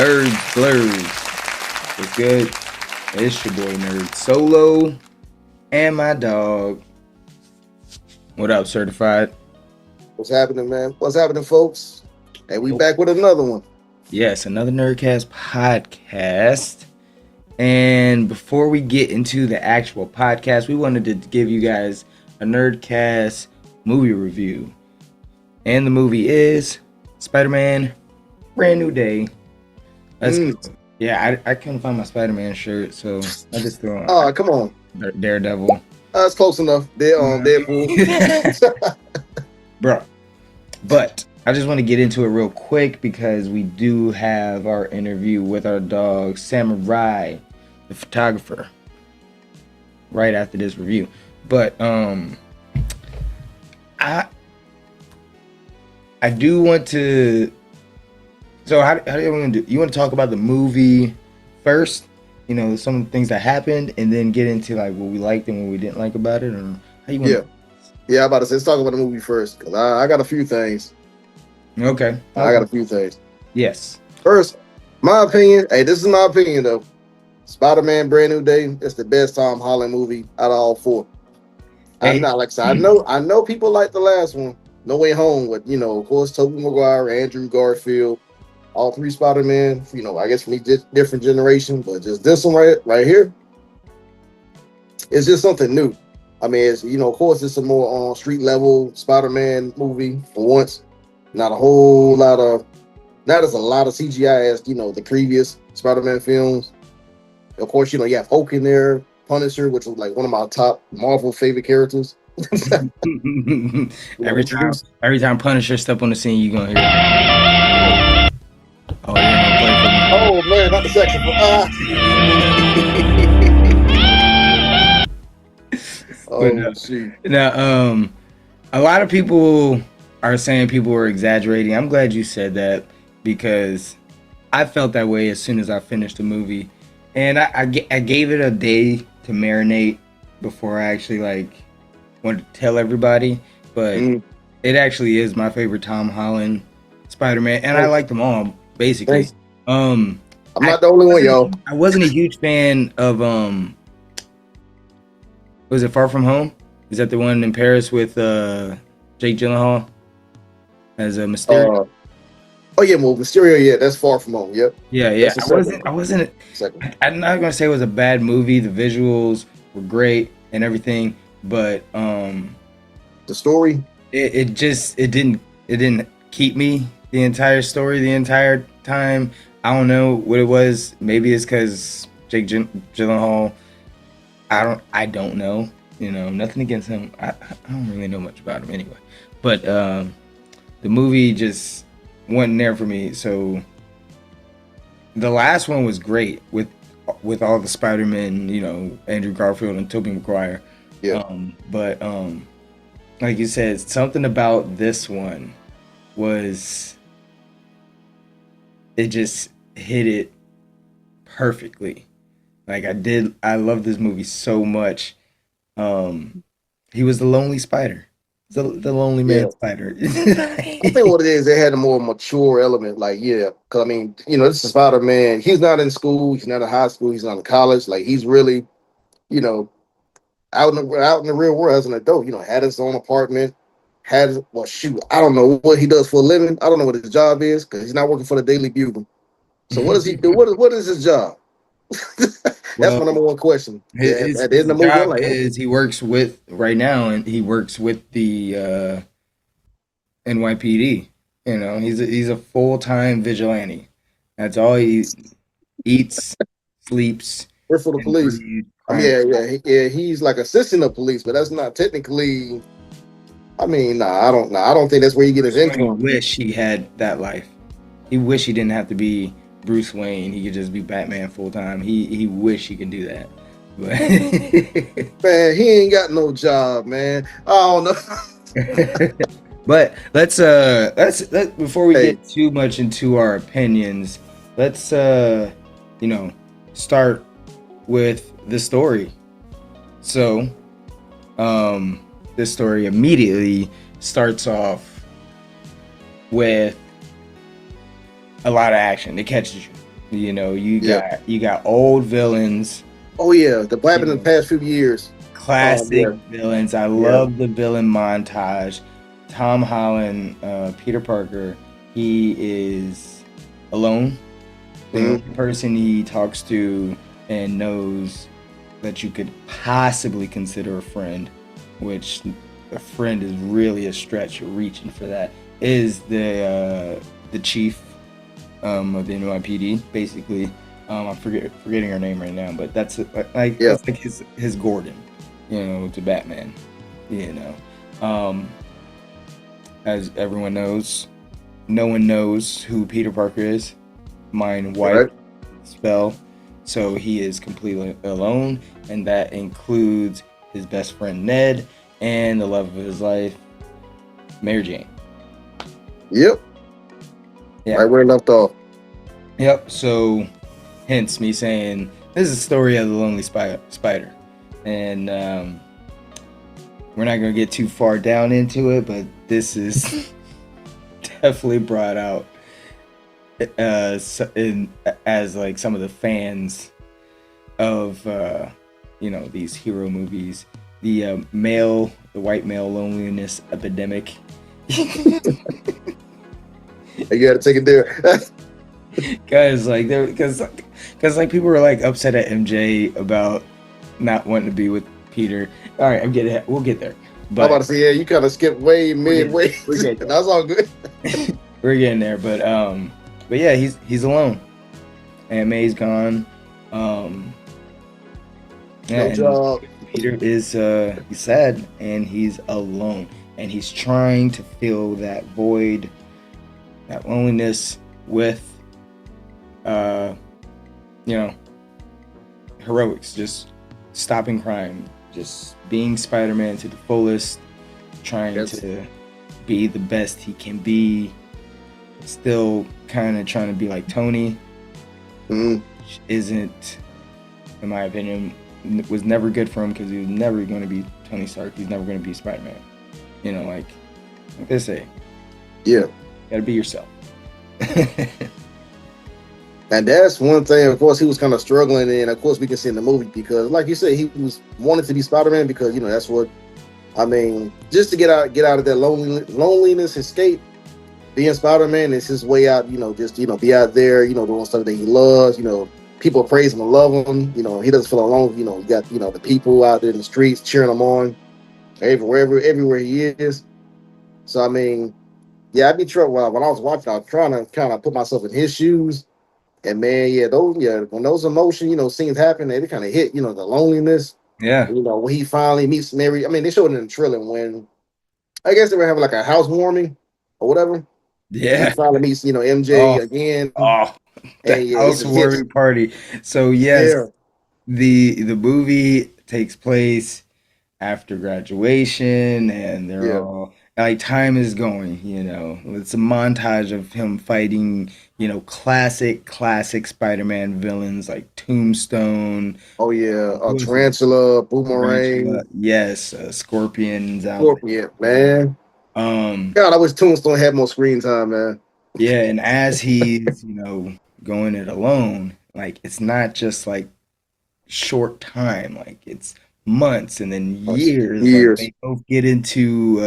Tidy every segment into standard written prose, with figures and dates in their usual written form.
Nerds Blurs. What's good? It's your boy Nerd Solo and my dog. What up, certified? What's happening, man? What's happening, folks? Hey, we back with another one. Yes, another Nerdcast podcast. And before we get into the actual podcast, we wanted to give you guys a Nerdcast movie review. And the movie is Spider-Man Brand New Day. Let's go. Yeah, I couldn't find my Spider-Man shirt, so I just threw on. Oh, come on. Daredevil. That's close enough. Deadpool. Bro. But I just want to get into it real quick because we do have our interview with our dog Samurai, the photographer, right after this review. But I do want to. So how do you want to do? You want to talk about the movie first? You know, some of the things that happened, and then get into like what we liked and what we didn't like about it, or how you want? Yeah. I'm about to say, let's talk about the movie first because I got a few things. Okay. I got a few things. Yes. First, my opinion. Hey, this is my opinion though. Spider-Man Brand New Day. It's the best Tom Holland movie out of all four. Hey. I'm not like I know people like the last one, No Way Home, with of course Tobey Maguire, Andrew Garfield, all three Spider-Man. I guess from each different generation, but just this one right here, it's just something new. I mean, it's of course it's a more street level Spider-Man movie for once. Not a whole lot of, not as a lot of CGI as the previous Spider-Man films. Of course, you have Hulk in there, Punisher, which was like one of my top Marvel favorite characters. every time Punisher step on the scene, you gonna hear it. Oh yeah, oh man, not the saxophone. Shoot. Now, a lot of people are saying people were exaggerating. I'm glad you said that because I felt that way as soon as I finished the movie, and I gave it a day to marinate before I actually wanted to tell everybody. But it actually is my favorite Tom Holland Spider-Man, and I like them all basically. I'm not the only one, y'all. I wasn't a huge fan of was it Far From Home? Is that the one in Paris with Jake Gyllenhaal as a Mysterio? Oh yeah, well Mysterio, yeah, that's Far From Home. Yep. Yeah. I wasn't. I'm not gonna say it was a bad movie. The visuals were great and everything, but the story, it didn't keep me the entire story the entire time. I don't know what it was. Maybe it's because Jake Gyllenhaal. I don't know. Nothing against him. I don't really know much about him anyway. But the movie just wasn't there for me. So the last one was great with all the Spider-Man, Andrew Garfield and Tobey Maguire. Yeah. But like you said, something about this one was it just hit it perfectly. I love this movie so much. He was the lonely spider. The lonely man spider. I think what it is, they had a more mature element. Because I mean, this is Spider-Man. He's not in school. He's not in high school. He's not in college. He's really, out in the real world as an adult. Had his own apartment. I don't know what he does for a living. I don't know what his job is because he's not working for the Daily Bugle. So what does he do? What is his job? That's my number one question. His job is he works with right now, and he works with the NYPD. He's a full-time vigilante. That's all he eats, sleeps. Works for the police. Yeah. He's like assistant of police, but that's not technically. I mean, I don't think that's where you get his income. He wish he had that life. He wish he didn't have to be Bruce Wayne. He could just be Batman full time. He wish he could do that. But man, he ain't got no job, man. I don't know. But let's before we get too much into our opinions, let's start with the story. So this story immediately starts off with a lot of action. It catches you. Yeah. You got old villains, Oh yeah, the what you happened in the know, past few years. classic Yeah, villains. I yeah. love the villain montage. Tom Holland, Peter Parker, he is alone. The Mm, only person he talks to and knows that you could possibly consider a friend, which a friend is really a stretch. You're reaching for that. Is the chief of the NYPD, basically. I'm forgetting her name right now, but yeah. that's like his Gordon, to Batman. You know, as everyone knows, no one knows who Peter Parker is. Mind wipe Right. spell, so he is completely alone, and that includes his best friend Ned and the love of his life, Mary Jane. Yep. Yeah, Right where it left off. yep. So, hence me saying this is a story of the lonely spider, and we're not gonna get too far down into it, but this is definitely brought out as like some of the fans of these hero movies, the white male loneliness epidemic. You got to take it there. Guys, like there, because like people were like upset at MJ about not wanting to be with Peter. All right, we'll get there, I'm about but to say, yeah, you kind of skipped way we're getting midway. we're getting That's all good. there. We're getting there, but yeah, he's alone. Aunt May's gone. Um, yeah, No and job. Peter is he's sad and he's alone and he's trying to fill that void, that loneliness with uh you know heroics, just stopping crime, just being Spider-Man to the fullest, trying Yes. to be the best he can be, still kind of trying to be like Tony, Mm, which isn't, in my opinion, was never good for him because he was never going to be Tony Stark. He's never going to be Spider-Man. Like they say, yeah. gotta be yourself. And that's one thing. Of course, he was kind of struggling, and of course, we can see in the movie because, like you said, he was wanted to be Spider-Man because that's what I mean. Just to get out of that loneliness, escape. Being Spider-Man is his way out. Just be out there. Doing stuff that he loves. People praise him and love him. He doesn't feel alone. You got the people out there in the streets cheering him on everywhere he is. So I mean, yeah, I'd be troubled when I was watching. I was trying to kind of put myself in his shoes. And man, when those emotion, scenes happen, they kind of hit, the loneliness. Yeah, When he finally meets Mary. I mean, they showed it in the trailer when I guess they were having like a housewarming or whatever. And he yeah. finally meets, MJ Oh, again. oh, the And yeah, it just hits. housewarming party. So yes, Yeah, the movie takes place after graduation, and they're yeah. all like time is going. It's a montage of him fighting classic Spider-Man villains like Tombstone, Oh yeah. who was it? Tarantula, Tarantula, Boomerang, yes, Scorpion's out Scorpion, man. there. God, I wish Tombstone had more screen time, man. Yeah, and as he's going it alone, like it's not just like short time, like it's months and then Oh, years. Like years. they both get into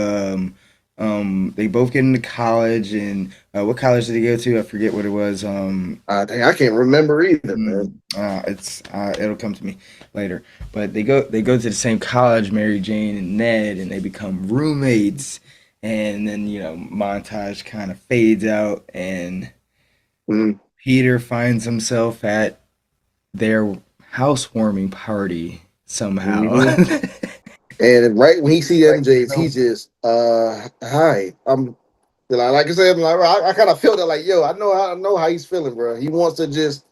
college, and what college did they go to? I forget what it was. Dang, I can't remember either, man. It's it'll come to me later. But they go to the same college, Mary Jane and Ned, and they become roommates. And then montage kind of fades out, and Mm, Peter finds himself at their housewarming party somehow. hmm And right when he see Like, MJ's, he just hi. Like I said, I kind of felt it like, yo, I know how he's feeling, bro. He wants to just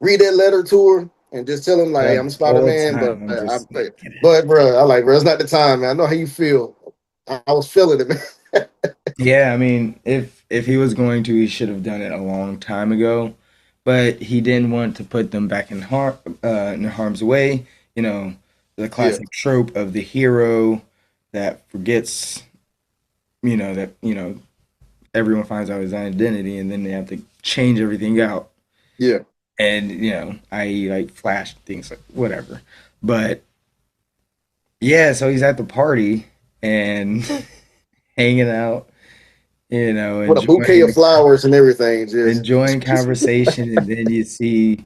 read that letter to her and just tell him like, hey, the I'm Spider whole Man, time but I'm just like, but bro, bro, it's not the time, man. I know how you feel. I was feeling it, man. yeah. I mean, if he was going to, he should have done it a long time ago. But he didn't want to put them back in harm's way. You know, the Yeah, classic trope of the hero that forgets. That everyone finds out his identity, and then they have to change everything out. yeah. and you know, I like flash things like whatever. But yeah, so he's at the party and hanging out, you know, With a bouquet enjoying of flowers and everything. Just enjoying conversation, and then you see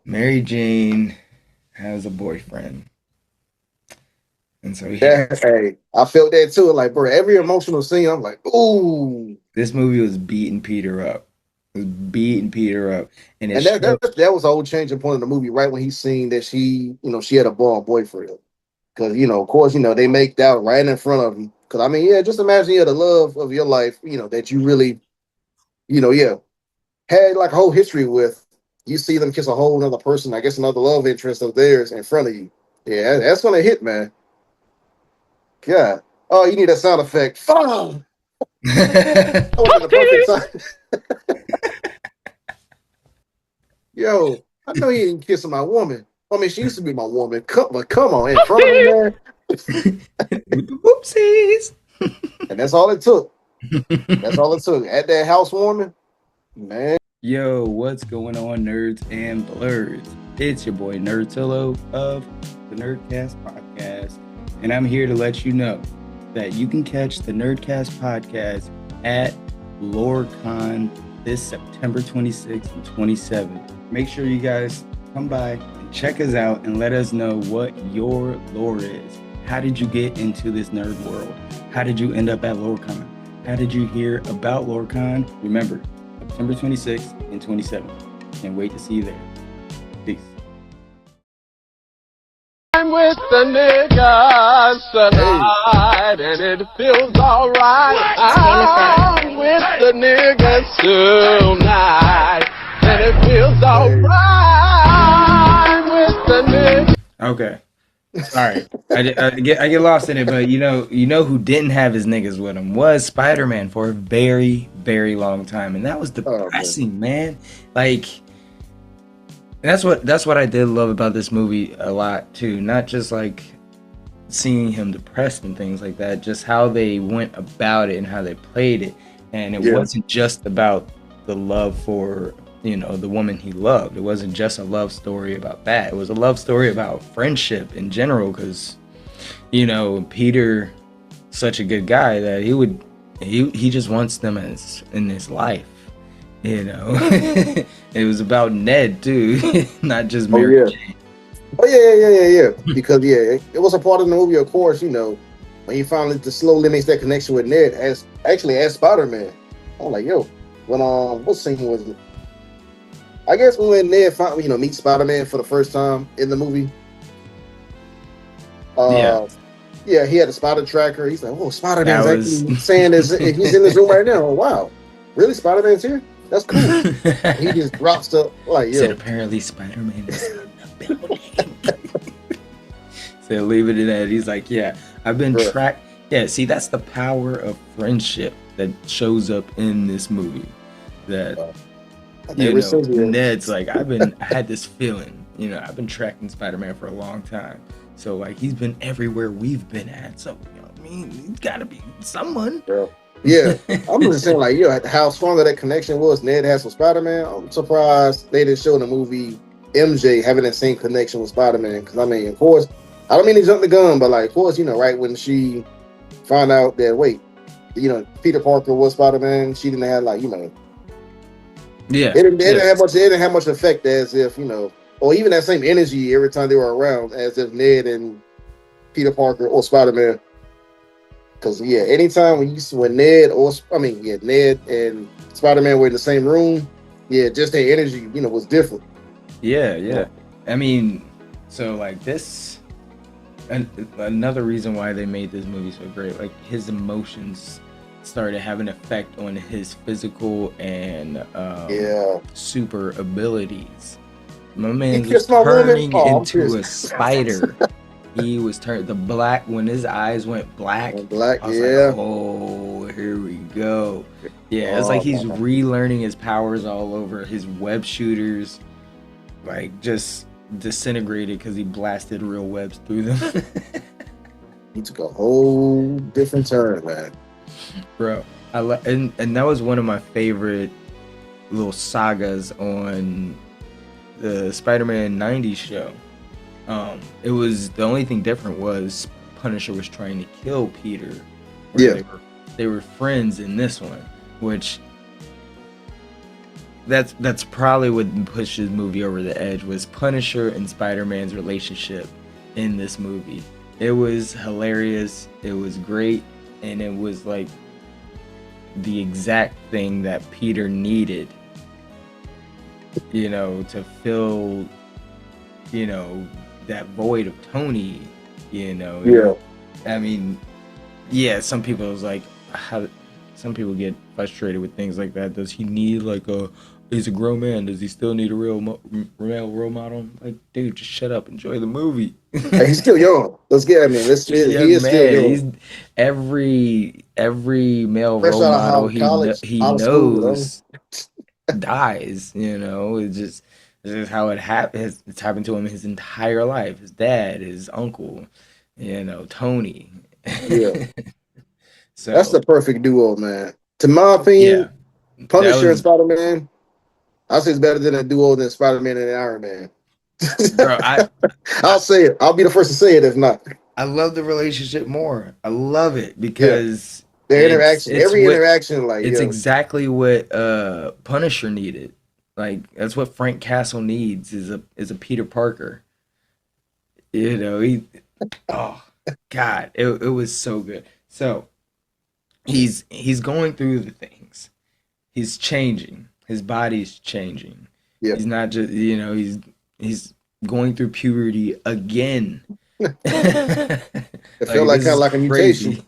Mary Jane has a boyfriend, and so yeah, that. Hey, I felt that too. Like, bro, every emotional scene, I'm like, ooh. this movie was beating Peter up. It was beating Peter up, and it And showed. that was the whole changing point of the movie, right when he seen that she had a boyfriend. Because of course, they make that right in front of him. Because I mean, yeah, just imagine the love of your life, that you really, yeah, had like a whole history with. You see them kiss a whole another person, I guess another love interest of theirs in front of you. Yeah, that's gonna hit, man. God. Oh, you need a sound effect. Fuck! That would have been the perfect time. Yo, I know he ain't kissing my woman. I mean, she used to be my woman. But come on, in front of me, man. Whoopsies. And that's all it took. That's all it took. At that housewarming, man. Yo, what's going on, nerds and blurs? It's your boy Nerdtillo of the Nerdcast podcast, and I'm here to let you know that you can catch the Nerdcast podcast at LoreCon this September 26th and 27th. Make sure you guys come by and check us out and let us know what your lore is. How did you get into this nerd world? How did you end up at LoreCon? How did you hear about LoreCon? Remember, September 26th and 27th. Can't wait to see you there. Peace. I'm with the niggas tonight, and it feels alright. I'm with the niggas tonight, and it feels alright. I'm with the niggas. Okay. Sorry. I get lost in it, but you know who didn't have his niggas with him was Spider-Man for a very, very long time. And that was depressing, man. Like that's what I did love about this movie a lot too. Not just like seeing him depressed and things like that, just how they went about it and how they played it. And it wasn't just about the love for, the woman he loved. It wasn't just a love story about that. It was a love story about friendship in general, because Peter, such a good guy that he just wants them as in his life. It was about Ned too, not just Mary Jane. Oh yeah. Because it was a part of the movie, of course. When he finally just slowly makes that connection with Ned as Spider-Man. I'm like, yo, when what scene was it? I guess when Ned finally meets Spider-Man for the first time in the movie. Yeah, he had a spider tracker. He's like, oh, Spider-Man's actually saying this. He's in this room right now. Oh, wow, really? Spider-Man's here? That's cool. He just drops stuff like, yo. Said apparently Spider-Man is in the building. So leave it in that. He's like, yeah, I've been tracked. Yeah, see, that's the power of friendship that shows up in this movie. That Ned's like, I had this feeling, I've been tracking Spider-Man for a long time. So like he's been everywhere we've been at. So he's gotta be someone. Yeah. I'm just saying, like, how strong that connection was Ned has with Spider-Man. I'm surprised they didn't show in the movie MJ having that same connection with Spider-Man. Because I mean, of course, I don't mean to jump the gun, but like, of course, right when she found out that Peter Parker was Spider-Man, she didn't have yeah, it didn't have much effect as if or even that same energy every time they were around as if Ned and Peter Parker or Spider-Man. Because anytime when Ned and Spider-Man were in the same room, just their energy was different. Yeah. I mean, so like this, another reason why they made this movie so great, like his emotions started having an effect on his physical and super abilities. My man was turning into a spider. He was turned when his eyes went black. I was like, oh, here we go. Yeah, it's like he's relearning his powers all over. His web shooters, like, just disintegrated because he blasted real webs through them. He took a whole different turn, man. Bro, and that was one of my favorite little sagas on the Spider-Man '90s show. It was the only thing different was Punisher was trying to kill Peter, where Yeah. they were friends in this one, which that's probably what pushed this movie over the edge was Punisher and Spider-Man's relationship in this movie. It was hilarious, it was great, and it was like the exact thing that Peter needed, to fill, that void of Tony, Yeah. I mean, yeah, some people was like, how some people get frustrated with things like that. Does he need like a? He's a grown man. Does he still need a real role model? I'm like, dude, just shut up. Enjoy the movie. Hey, he's still young. Let's get. I mean, he Young is still man. young. He's every male Fresh role out of model college, he out of school. knows dies. It's just how it happens. It's happened to him his entire life. His dad, his uncle, Tony. Yeah, that's So the perfect duo, man. To my yeah, opinion, that Punisher and was, Spider Man, I say it's better than a duo than Spider Man and Iron Man. bro. I'll I say it. I'll be the first to say it if not. I love the relationship more. I love it Yeah, because their interaction, it's every what interaction, like it's yo, exactly what Punisher needed. Like that's what Frank Castle needs is a Peter Parker. He oh God, it was so good. So he's going through the things. He's changing. His body's changing. yeah. He's not just he's going through puberty again. It felt Like like this kind of is like a mutation, crazy.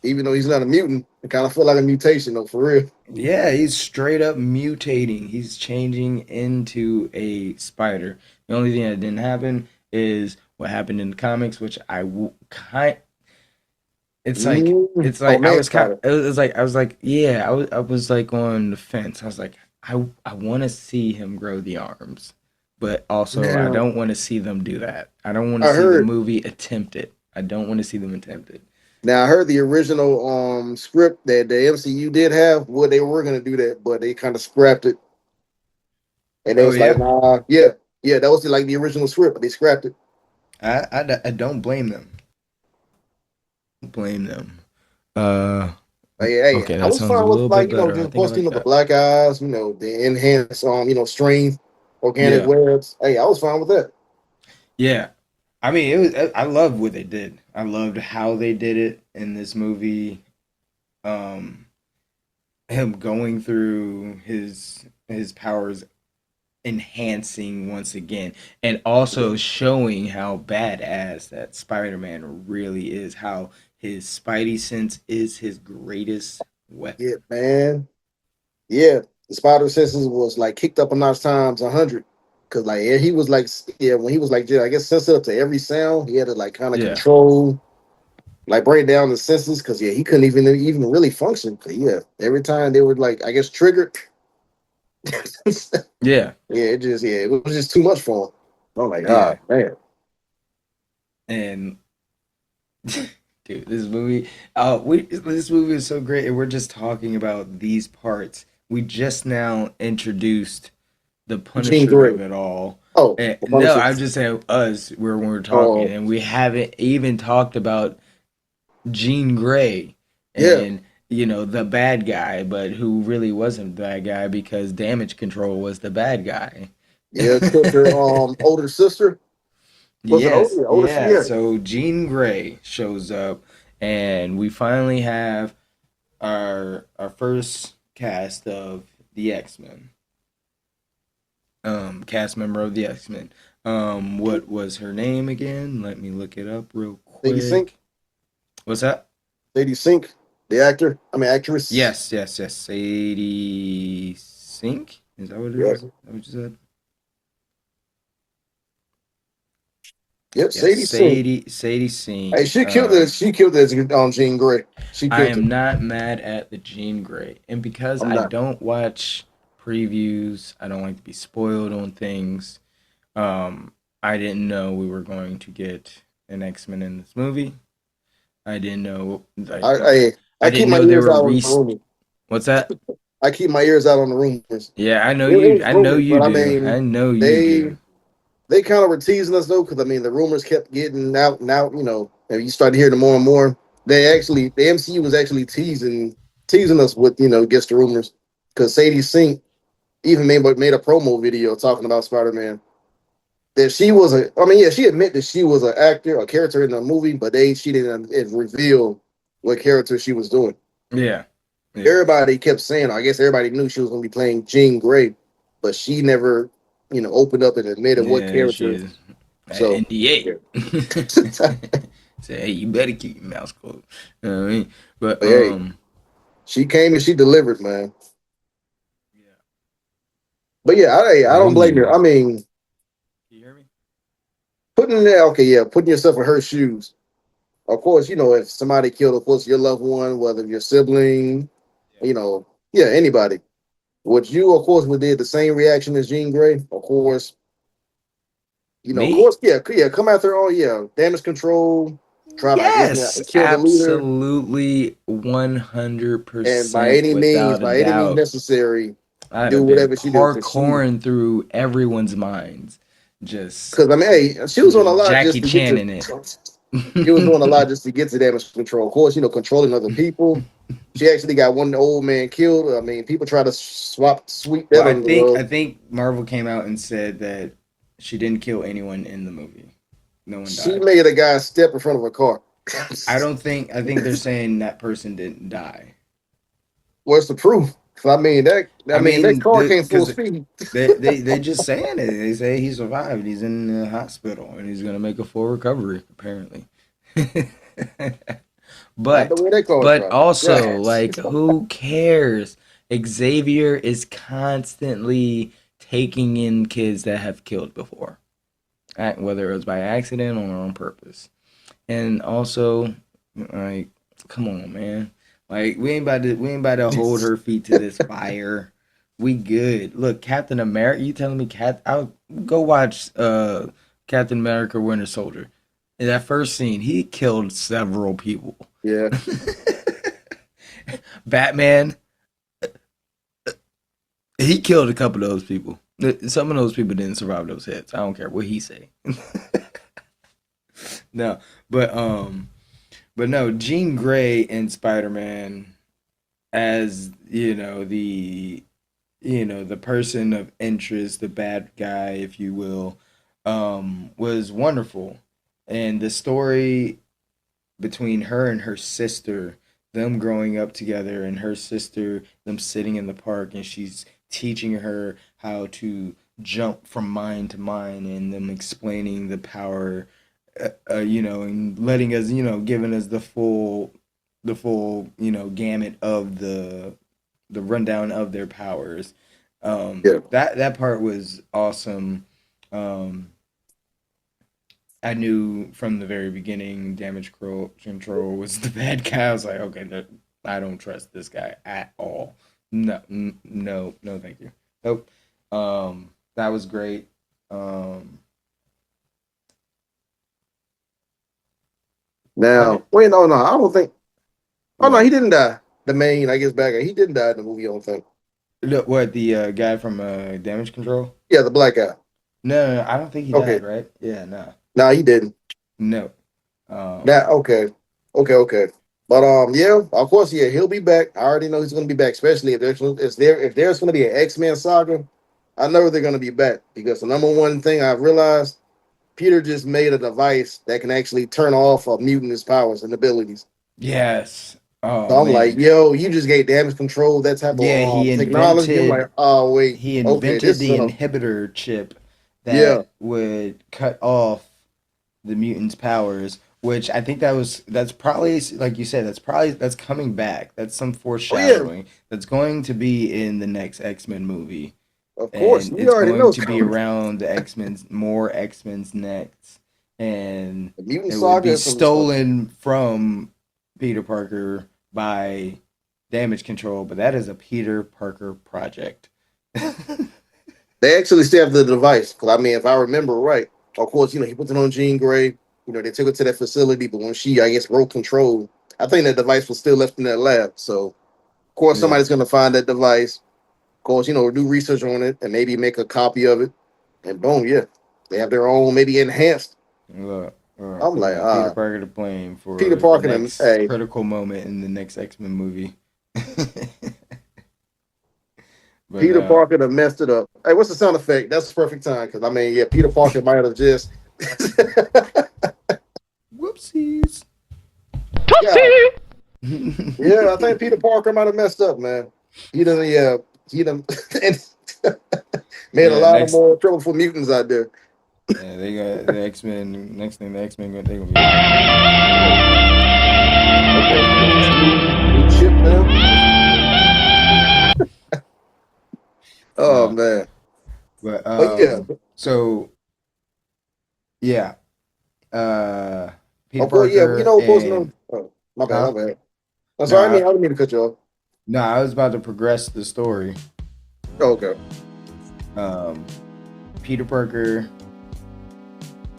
even though he's not a mutant. It kind of felt like a mutation, though, for real. Yeah, he's straight up mutating. He's changing into a spider. The only thing that didn't happen is what happened in the comics, which kind. It's Oh, like I man, was kind. Spider. I was like, yeah. I was like on the fence. I was like, I want to see him grow the arms, but also I Now don't want to see them do that. I don't want to I see the heard. movie attempt it. I don't want to see them attempt it. Now I heard the original script that the MCU did have. What they were gonna do that, but they kind of scrapped it, and they Oh was like, yeah, nah, yeah, yeah. That was like the original script, but they scrapped it. I don't blame them. Blame them. Uh, Like, hey, okay, I that was sounds a fine with little like bit better. I just think I busting like of the that. black eyes, the enhanced strength, organic Yeah, webs. Hey, I was fine with that. yeah. I mean, it was. I loved what they did. I loved how they did it in this movie. Um, him going through his powers, enhancing once again, and also showing how badass that Spider-Man really is. How his Spidey sense is his greatest weapon. Yeah, man. Yeah, the spider senses was like kicked up a notch times 100. Cause like yeah, he was like yeah, when he was like yeah, I guess sensitive to every sound, he had to like kind of Yeah, control, like break down the senses. Cause yeah, he couldn't even really function. 'Cause, yeah, every time they were like I guess triggered. Yeah, yeah, it was just too much for him. I'm like, ah yeah, man. and dude, this movie is so great, and we're just talking about these parts. We just now introduced the Jean Punisher Grey. of it all. Oh, And, the no, Punisher. I'm just saying us where when we're talking, Oh, and we haven't even talked about Jean Grey yeah. and the bad guy, but who really wasn't the bad guy because Damage Control was the bad guy. Yeah, killed her older sister. Was it older? Yes, Yeah, older yeah. yeah. So Jean Grey shows up, and we finally have our first cast of the X Men. Cast member of the X Men. What was her name again? Let me look it up real Sadie Sink. quick. What's that? Sadie Sink, the actor. I mean actress. Yes, yes, yes. Sadie Sink. Is that what it Yeah. is? Is that what you said? Yep, Yes, Sadie Sink. Sadie Hey, Sink. she killed it. She killed it on Jean Grey. She I killed it. am not mad at the Jean Grey, and because I'm I not. don't watch previews, I don't like to be spoiled on things. Um, I didn't know we were going to get an X Men in this movie. I didn't know, like, I I I keep didn't my know they ears were out on the room. What's that? I keep my ears out on the rumors. Yeah, I know It you. was I know rumors, you but I do. I mean, know you they do. they kind of were teasing us though, because I mean the rumors kept getting out and out. And you started hearing more and more. The MCU was actually teasing us with against the rumors, because Sadie Sink even made a promo video talking about Spider Man. That she was she admitted that she was an actor, a character in the movie, but she didn't reveal what character she was doing. Yeah, yeah, Everybody kept saying, I guess everybody knew she was going to be playing Jean Grey, but she never, opened up and admitted what yeah. character. She's So, NDA. yeah. Say, hey, you better keep your mouth closed. You know what I mean? But But hey, she came and she delivered, man. yeah. But yeah, I don't blame her. Boom. I mean, Can you hear me? putting yourself in her shoes. Of course, if somebody killed, of course, your loved one, whether your sibling, Yeah. you know, yeah, anybody. Would you, of course, would did the same reaction as Jean Grey? Of course, Me? yeah, come after all, yeah, damage control, try to, I guess, Yes, kill the leader, absolutely, and 100% without a by any means doubt. necessary, I'd do have been whatever she do, because parkouring through everyone's minds. Just, I mean, hey, she was on a just lot Jackie just to get Chan to. in it. She was doing a lot just to get to damage control. Of course, controlling other people. She actually got one old man killed. I mean, people try to sweep Well, that under the I rug. think Marvel came out and said that she didn't kill anyone in the movie. No one She died. made a guy step in front of a car. I think they're saying that person didn't die. What's the proof? I That mean, car came full because speed. they just saying it. They say he survived. He's in the hospital and he's gonna make a full recovery apparently. Not the but way that car but drive. also Yes. like who cares? Xavier is constantly taking in kids that have killed before, whether it was by accident or on purpose. And also, like, come on, man. Like we ain't about to hold her feet to this fire. We good. Look, Captain America. You telling me I'll go watch Captain America Winter Soldier. In that first scene, he killed several people. Yeah. Batman, he killed a couple of those people. Some of those people didn't survive those hits. I don't care what he say. No, but no, Jean Grey in Spider Man as the person of interest, the bad guy, if you will, was wonderful, and the story between her and her sister, them growing up together, and her sister, them sitting in the park, and she's teaching her how to jump from mine to mine, and them explaining the power, and letting us, giving us the full, gamut of the rundown of their powers. Yeah. That part was awesome. Um, I knew from the very beginning control was the bad guy. I was like, okay, I don't trust this guy at all. No, no, no, thank you. Nope. That was great. Um, go Now, ahead. wait, no, I don't think. Oh no, he What? didn't die. The main, I guess, bad guy. He didn't die in the movie. I don't think. Look, what the guy from Damage Control? Yeah, the black guy. No, I don't think he Okay. died. Right? Yeah, no, Nah, he didn't. no. That okay. Okay. But yeah, of course, yeah, he'll be back. I already know he's gonna be back, especially if there's gonna be an X-Men saga. I know they're gonna be back, because the number one thing I've realized, Peter just made a device that can actually turn off a mutant's powers and abilities. Yes. Oh So I'm like, man. yo, you just gave damage control, that type of Yeah, technology. I'm like, oh wait, he okay, invented this is the gonna, inhibitor chip yeah. that would cut off the mutant's powers, which I think that's probably, like you said, that's coming back. That's some Oh yeah, foreshadowing that's going to be in the next X-Men movie, of course. and We it's already know going it's to be coming. around the X-Men's next, and The mutant it would saga be is some stuff. stolen from Peter Parker by Damage Control, but that is a Peter Parker project. They actually still have the device. Because I mean, if I remember right, of course, he put it on Jean Grey. They took it to that facility, but when she, I guess, broke control, I think that device was still left in that lab. So Of course, somebody's gonna find that device. Of course, do research on it and maybe make a copy of it, and boom, yeah, they have their own maybe enhanced. Look, I'm we like, got Peter Parker to blame Peter for the Parker and next hey, critical moment in the next X-Men movie. But Peter Parker done messed it up. Hey, what's the sound effect? That's the perfect time because I mean, yeah, Peter Parker might have just. whoopsies. Yeah. Yeah, I think Peter Parker might have messed up, man. He done, yeah, he done made a Yeah, lot of next. more trouble for mutants out there. Yeah, they got the X-Men. Next thing the X-Men gonna take over. New chip now. Oh No, man, but but yeah, so yeah, Peter of course, yeah, Parker of course, no. and Oh, my bad, huh? my bad. I'm No, sorry, I didn't mean to cut you off. no, I was about to progress the story. Oh, okay. Peter Parker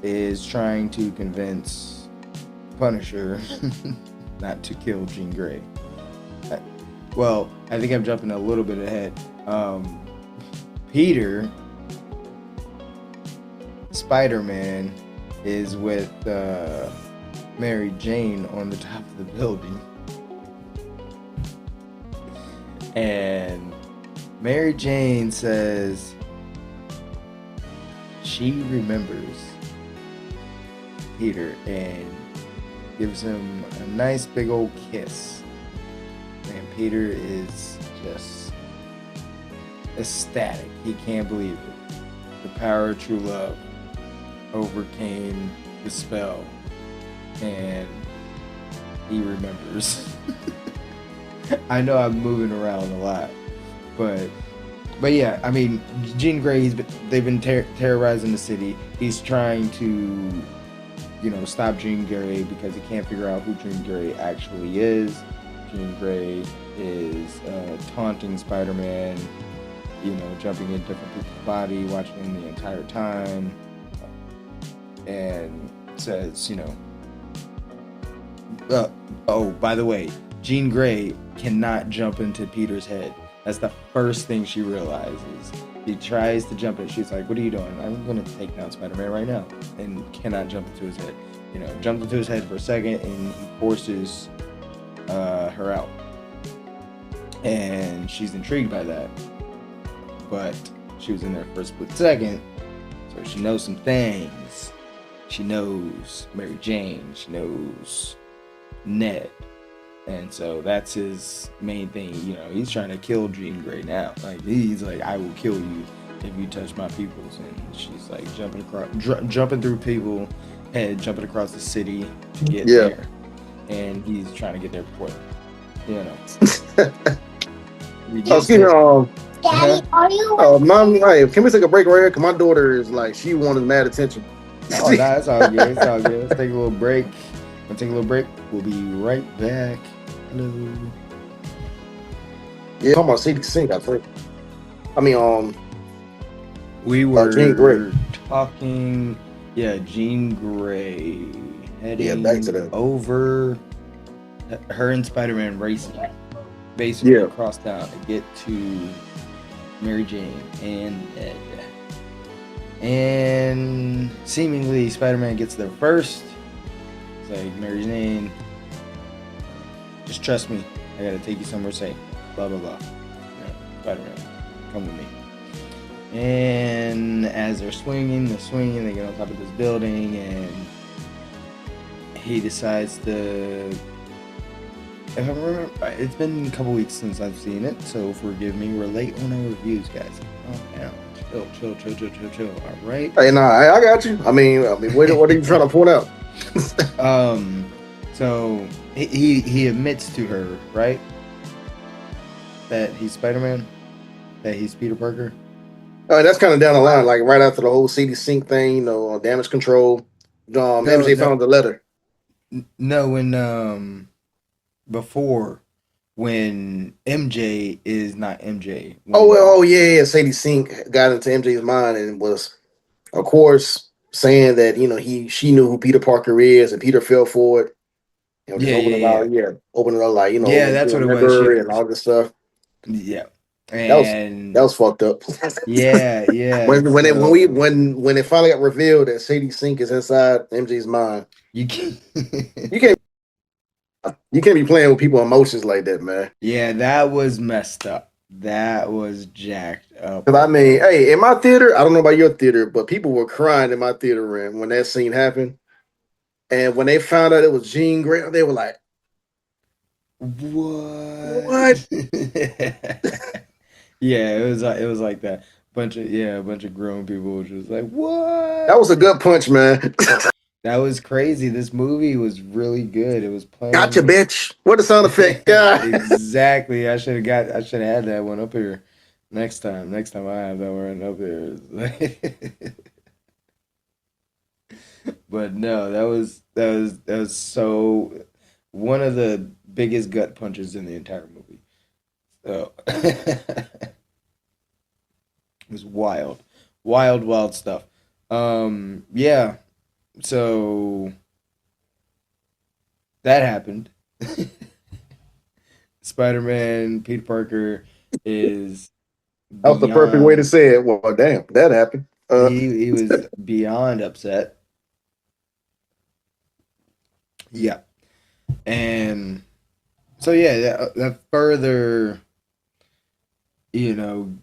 is trying to convince Punisher not to kill Jean Grey. Well, I think I'm jumping a little bit ahead. Peter, Spider-Man, is with Mary Jane on the top of the building. And Mary Jane says she remembers Peter and gives him a nice big old kiss. And Peter is just ecstatic. He can't believe it. The power of true love overcame the spell. And he remembers. I know I'm moving around a lot, but yeah, I mean, Jean Grey, they've been terrorizing the city. He's trying to, stop Jean Grey because he can't figure out who Jean Grey actually is. Jean Grey is taunting Spider-Man, jumping in different people's body, watching him the entire time, and says, oh, by the way, Jean Grey cannot jump into Peter's head. That's the first thing she realizes. He tries to jump it. She's like, what are you doing? I'm going to take down Spider-Man right now. And cannot jump into his head. Jumps into his head for a second and he forces her out. And she's intrigued by that. But she was in there for a split second. So she knows some things. She knows Mary Jane. She knows Ned. And so that's his main thing. He's trying to kill Jean Grey now. Like, he's like, I will kill you if you touch my peoples. And she's like jumping through people, head jumping across the city to get there. And he's trying to get there before Daddy, are you? Oh, Mom, hey, can we take a break right here? Cause my daughter is like, she wanted mad attention. Oh, no, it's all good. It's all good. Let's take a little break. We'll be right back. Hello. Yeah, talking about CD Sync, I think. I mean, we were Jean Grey. talking. Yeah, Jean Grey heading back to that. over. Her and Spider-Man racing, basically across town to get to Mary Jane and Ed. And seemingly Spider-Man gets there first. It's like, Mary Jane, just trust me. I gotta take you somewhere safe. Blah, blah, blah. Spider-Man, come with me. And as they're swinging, they get on top of this building, and he decides to... If I remember, it's been a couple weeks since I've seen it, so forgive me. We're late on our reviews, guys. Calm down. Chill. All right. Hey, nah, I got you. I mean, what are you trying to point out? So he admits to her, right, that he's Spider-Man, that he's Peter Parker. That's kind of down the line, like right after the whole CD Sync thing, damage control. MJ found the letter. No, when before, when MJ is not MJ. Yeah. CD Sync got into MJ's mind and was, of course, saying that she knew who Peter Parker is, and Peter fell for it. Just Yeah, yeah, opening yeah. out, opening up like Yeah, that's what it was. remember and all this stuff. Yeah. That was And that was fucked up. yeah, yeah. when So when it finally got revealed that Sadie Sink is inside MJ's mind, you can you can't be playing with people's emotions like that, man. Yeah, that was messed up. That was jacked up Because I right mean, there. hey, in my theater, I don't know about your theater, but people were crying in my theater when that scene happened. And when they found out it was Jean Grey, they were like, "What?" What? Yeah, it was like that. A bunch of grown people were just like, That "What?" was a good punch, man. That was crazy. This movie was really good. It was Gotcha, playing bitch. What the sound effect? God. exactly. I should have had that one up here next time. Next time I have that one up here. But no, that was so one of the biggest gut punches in the entire movie. So it was wild. Wild, wild stuff. Yeah, so that happened. Spider-Man, Peter Parker is That was the perfect way to beyond say it. Well, damn, that happened. he was beyond upset. Yeah. And so yeah, that further, you know,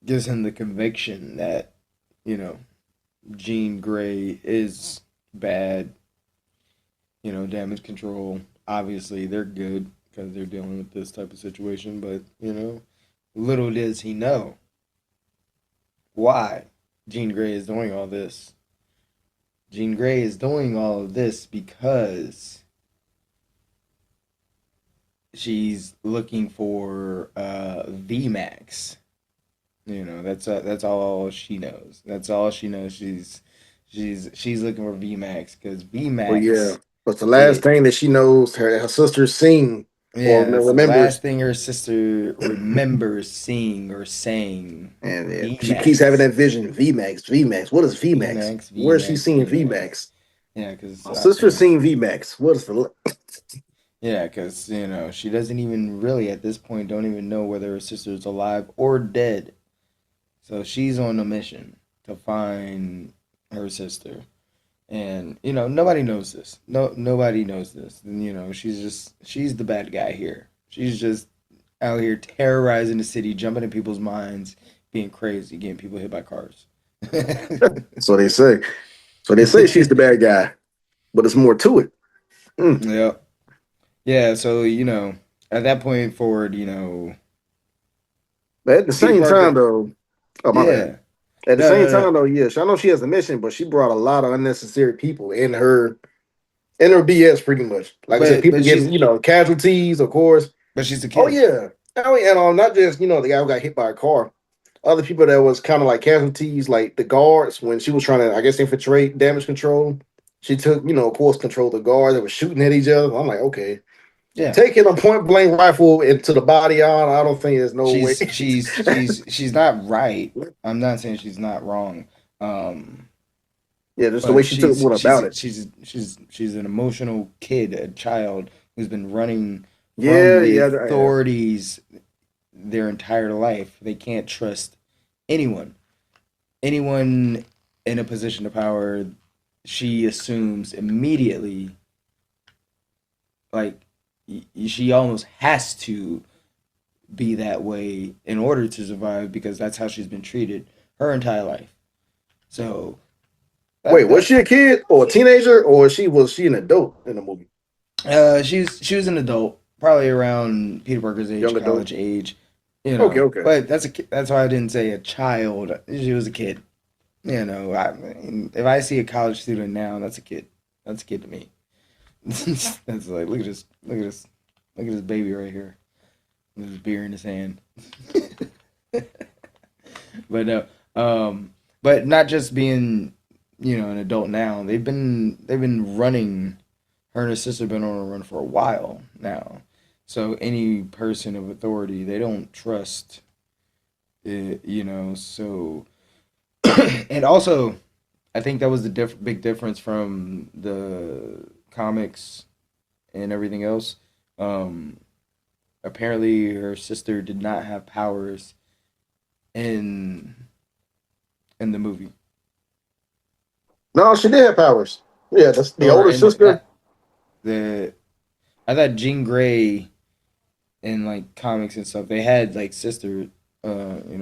gives him the conviction that, you know, Jean Grey is bad, damage control. Obviously, they're good because they're dealing with this type of situation, but, little does he know why Jean Grey is doing all this. Jean Grey is doing all of this because she's looking for VMAX. That's all she knows. That's all she knows. She's looking for VMAX because Well, yeah. VMAX But the last it thing that she knows, her sister's seen or yeah, that's the remembers, last thing her sister remembers seeing or saying. and she keeps having VMAX, that vision. VMAX, VMAX. What is VMAX? VMAX, Where's she VMAX, seeing VMAX. VMAX? Yeah, because My sister's seen VMAX. What is the? yeah, because she doesn't even really at this point don't even know whether her sister's alive or dead. So she's on a mission to find her sister. And nobody knows this. No, nobody knows this. And she's the bad guy here. She's just out here terrorizing the city, jumping in people's minds, being crazy, getting people hit by cars. So they say. So they say she's the bad guy, but it's more to it. Mm. Yeah. Yeah, so at that point forward, But at the Peter same time, Parker. though, oh my bad. Yeah. At the No, same no, no. time, though, yes, I know she has a mission, but she brought a lot of unnecessary people in her BS, pretty much. Like I said, But people but getting she's casualties, of course. but she's a Oh kid. yeah, and not just the guy who got hit by a car. Other people that was kind of like casualties, like the guards when she was trying to, I guess, infiltrate damage control. She took, of course, control of the guards that were shooting at each other. I'm like, okay, Yeah. taking a point blank rifle into the body on, I don't think there's no way. She's not right. I'm not saying she's not wrong. Um Yeah, just the way but she took one about it. she's an emotional kid, a child who's been running from Yeah, the yeah, yeah. authorities their entire life. They can't trust anyone. Anyone in a position of power, she assumes immediately, like she almost has to be that way in order to survive because that's how she's been treated her entire life. So Wait, was that she a kid or a teenager, or was she an adult in the movie? she was an adult, probably around Peter Parker's age, Young adult. college age, Okay, okay. But that's why I didn't say a child. She was a kid. I mean, if I see a college student now, that's a kid. That's a kid to me. That's like look at this baby right here. With his beer in his hand. But no, but not just being an adult now. They've been running. Her and her sister have been on a run for a while now. So any person of authority, they don't trust it, So, and also, I think that was the big difference from the comics and everything else. Apparently, her sister did not have powers in the movie No, she did have powers. Yeah, that's the or older in the sister. not the. I thought Jean Grey in like comics and stuff they had like sister,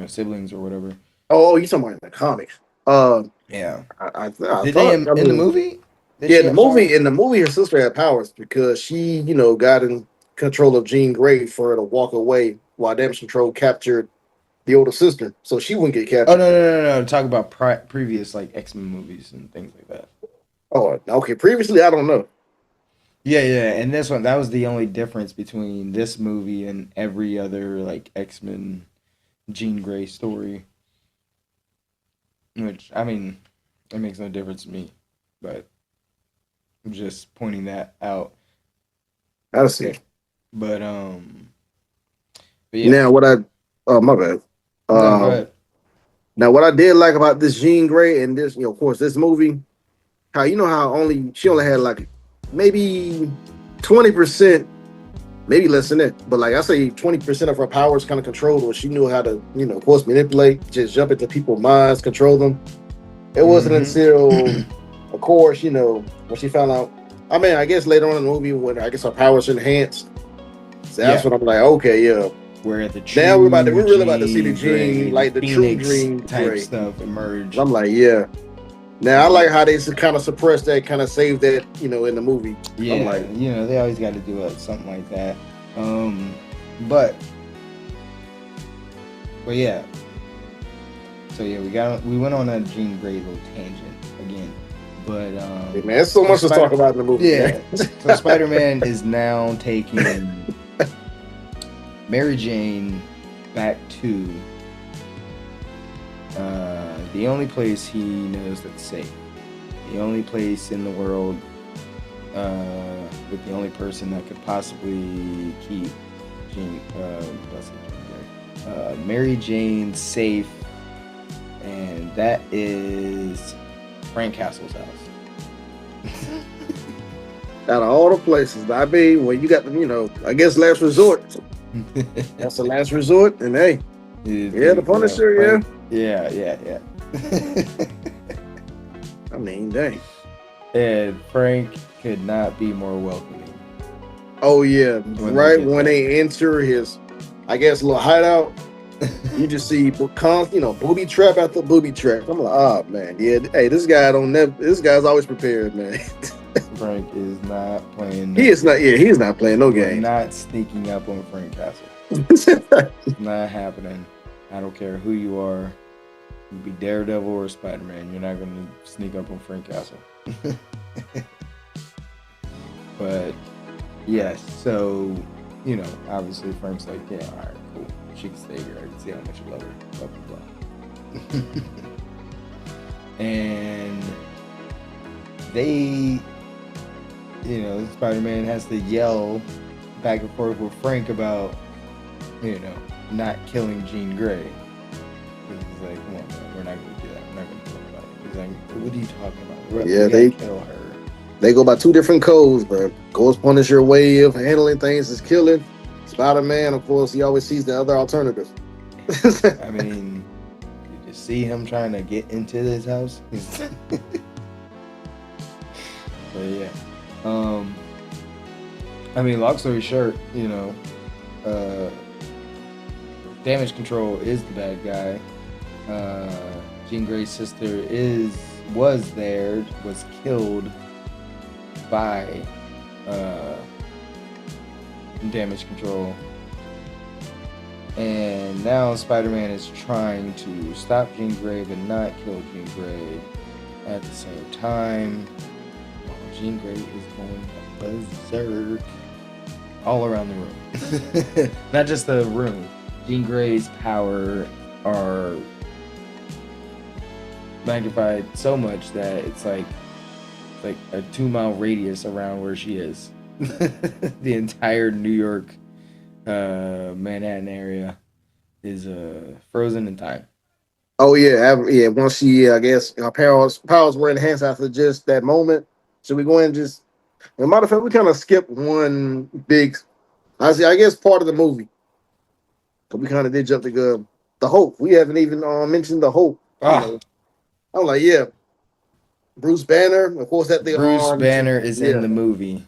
siblings or whatever. You talking about in the comics? Yeah. I Did they thought. I in the mean, movie? Did yeah, she have powers? in the movie, her sister had powers because she, got in control of Jean Grey for her to walk away while Damage Control captured the older sister, so she wouldn't get Oh captured. no! Talk about previous like X-Men movies and things like that. Oh, okay. Previously, I don't know. Yeah. And this one, that was the only difference between this movie and every other like X-Men Jean Grey story. Which I mean, it makes no difference to me, but I'm just pointing that out. I see. But but yeah. Now, oh my bad. No, go Um, ahead. Now what I did like about this Jean Grey and this, of course, this movie, how how only she only had like maybe 20%, maybe less than that, but like I say 20% of her powers kind of controlled, or she knew how to, of course, manipulate, just jump into people's minds, control them. It wasn't until, of course, when she found out. I mean, I guess later on in the movie when I guess her powers enhanced, so that's when I'm like, okay, yeah. We're at the Now true we're really about to see the Jean Jean, Grey, like the true Phoenix Jean type Grey. stuff emerge. I'm like, yeah. Now I like how they kind of suppressed that, kind of saved that, in the movie. Yeah, I'm like, they always got to do something like that. But yeah. So yeah, we went on a Jean Grey little tangent again, but hey, man, there's so much to talk about in the movie. Yeah. So Spider-Man is now taking Mary Jane back to the only place he knows that's safe. The only place in the world with the only person that could possibly keep Mary Jane safe, and that is Frank Castle's house. Out of all the places, I mean, when you got the, I guess last resort. That's the last resort, and hey, the Punisher, yeah. I mean, dang. And Frank could not be more welcoming. Oh yeah, when they enter his, I guess, little hideout, you just see, booby trap after booby trap. I'm like, oh man, yeah. Hey, this guy's always prepared, man. Frank is not playing. He is not. Yeah, he's not playing no game. Not sneaking up on Frank Castle. Not happening. I don't care who you are. You be Daredevil or Spider-Man. You're not going to sneak up on Frank Castle. But yes, so obviously Frank's like, yeah, all right, cool. She can stay here. I can see how much you love her. Blah blah blah. And they, Spider-Man has to yell back and forth with Frank about, not killing Jean Grey. He's like, come on, man, we're not going to do that. We're not going to talk about it. He's like, what are you talking about? They kill her. They go by two different codes, bro. Ghost Punisher way of handling things is killing. Spider-Man, of course, he always sees the other alternative. I mean, you just see him trying to get into his house. But yeah. I mean, long story short, Damage Control is the bad guy. Jean Grey's sister was killed by Damage Control, and now Spider-Man is trying to stop Jean Grey but not kill Jean Grey at the same time. Jean Grey is going berserk all around the room. Not just the room. Jean Grey's power are magnified so much that it's like a 2-mile radius around where she is. The entire New York, Manhattan area is frozen in time. Oh yeah, once she, I guess her powers were enhanced after just that moment. Should we go and just As a matter of fact, we kind of skipped one big, I guess, part of the movie. But we kind of did jump the Hulk. We haven't even mentioned the Hulk. You Ah, know, I'm like, yeah, Bruce Banner. Of course, that the Bruce Banner is in yeah, the movie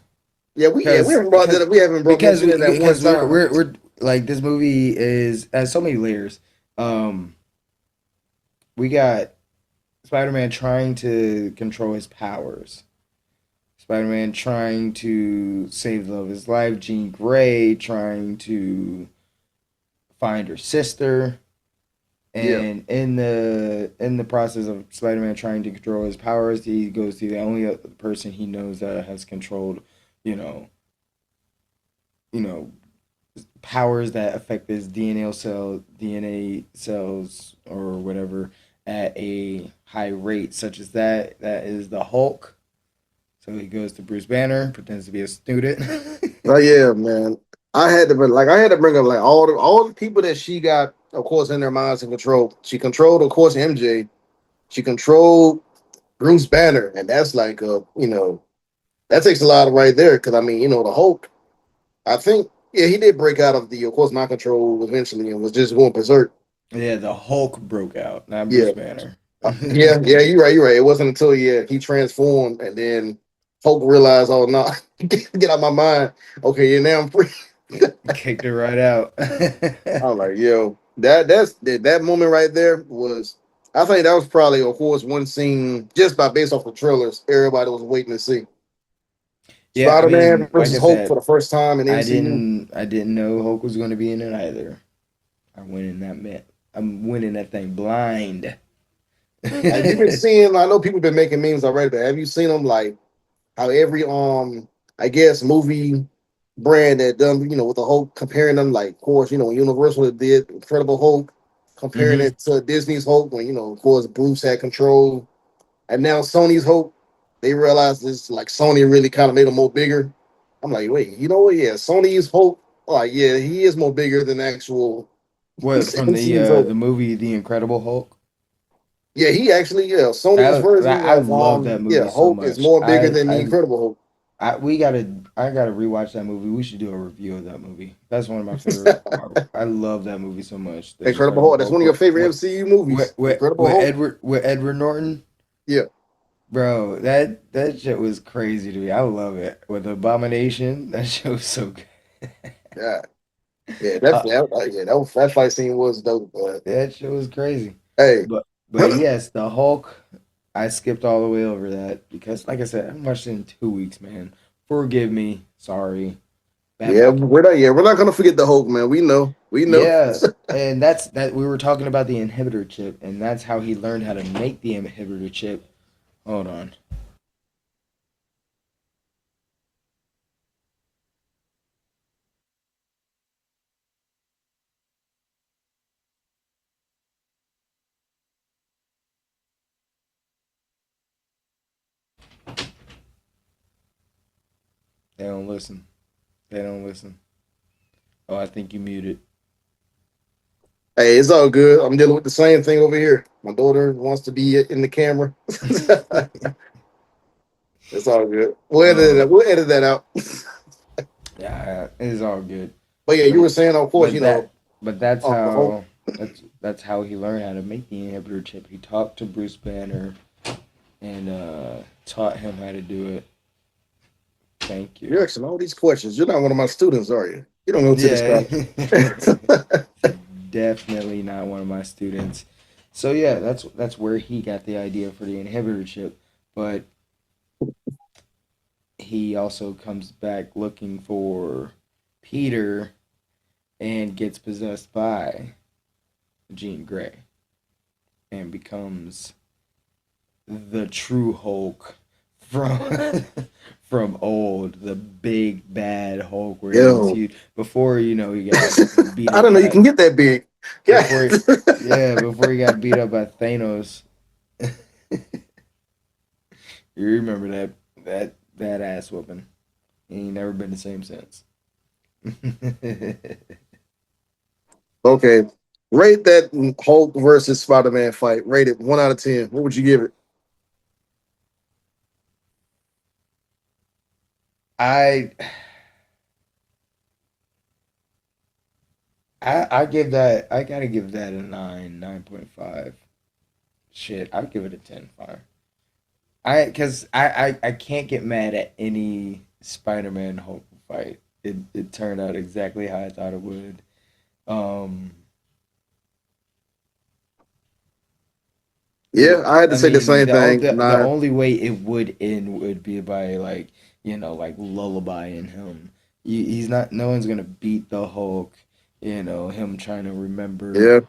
we because haven't brought that up. We haven't brought because mentioned it at one time. we're like this movie is has so many layers. Um, we got Spider-Man trying to control his powers. Spider-Man trying to save the love of his life. Jean Grey trying to find her sister. Yeah, And in the process of Spider-Man trying to control his powers, he goes to the only other person he knows that has controlled, you know, you know, powers that affect his DNA cells or whatever at a high rate, such as that. That is the Hulk. So he goes to Bruce Banner, pretends to be a student. oh yeah, man. I had to bring up like all the people that she got, of course, in their minds and control. She controlled, of course, MJ. She controlled Bruce Banner, and that's like that takes a lot of right there. Because I mean, the Hulk. I think he did break out of of course, mind control eventually and was just going berserk. Yeah, the Hulk broke out, not Bruce Yeah, Banner. yeah. You're right. You're right. It wasn't until he transformed and then Hulk realized, oh no, get out my mind. Okay, yeah, now I'm free. Kicked it right out. I'm like, yo, that moment right there was. I think that was probably, of course, one scene just by based off the trailers. Everybody was waiting to see Yeah, I Spider-Man mean, like versus I Hulk for said, the first time in MCU. I didn't know Hulk was going to be in it either. I went in that man. I'm winning that thing blind. Have you been seeing? I know people been making memes already, but have you seen them like how every I guess movie brand that done with the Hulk comparing them like of course Universal did Incredible Hulk comparing Hmm. it to Disney's Hulk when of course Bruce had control and now Sony's Hulk they realized this like Sony really kind of made him more bigger. I'm like wait you know what yeah Sony's Hulk like yeah he is more bigger than actual What from MCU's Hulk. the movie The Incredible Hulk? Yeah, he actually Sony's version I of love that movie so Hulk is much. more bigger than the Incredible Hulk. I gotta rewatch that movie. We should do a review of that movie. That's one of my favorite Marvel. I love that movie so much. The Incredible Incredible Hulk. That's one Hulk of your favorite MCU movies. Incredible Hulk. With Edward Norton. Yeah, Bro, that shit was crazy to me. I love it. With Abomination, that shit was so good. yeah, yeah. Uh, That fight scene was dope. But that shit was crazy. hey, But yes, the Hulk, I skipped all the way over that because, like I said, I watched it in 2 weeks, man. Forgive me. Sorry. Bad yeah, luck. we're not gonna forget the Hulk, man. We know. Yeah, and that's that. We were talking about the inhibitor chip, and that's how he learned how to make the inhibitor chip. Hold on. They don't listen. They don't listen. Oh, I think you muted. Hey, it's all good. I'm dealing with the same thing over here. My daughter wants to be in the camera. It's all good. Oh, We'll edit that out. yeah, it's all good. But yeah, you But were saying, of course, but that but that's the Hulk. how that's how he learned how to make the inhibitor chip. He talked to Bruce Banner and taught him how to do it. Thank you. You're asking all these questions. You're not one of my students, are you? You don't go to this Yeah, college. definitely not one of my students. So yeah, that's where he got the idea for the inhibitor chip. But he also comes back looking for Peter and gets possessed by Jean Grey and becomes the true Hulk from from old, the big bad Hulk where he was Yo, huge. Before he got beat I up don't know. You by can get that big. Yeah. before he, yeah, before he got beat up by Thanos. You remember that ass whooping. He ain't never been the same since. Okay. Rate that Hulk versus Spider-Man fight. Rate it 1 out of 10. What would you give it? I I give that I gotta give that a 9.5. Shit, I'd give it a 10 fire. I can't get mad at any Spider-Man Hulk fight. It turned out exactly how I thought it would. Um, Yeah, I had to I say the mean, same thing. the Nah, only way it would end would be by like like lullabying him. He's not. No one's gonna beat the Hulk. Him trying to remember. yeah.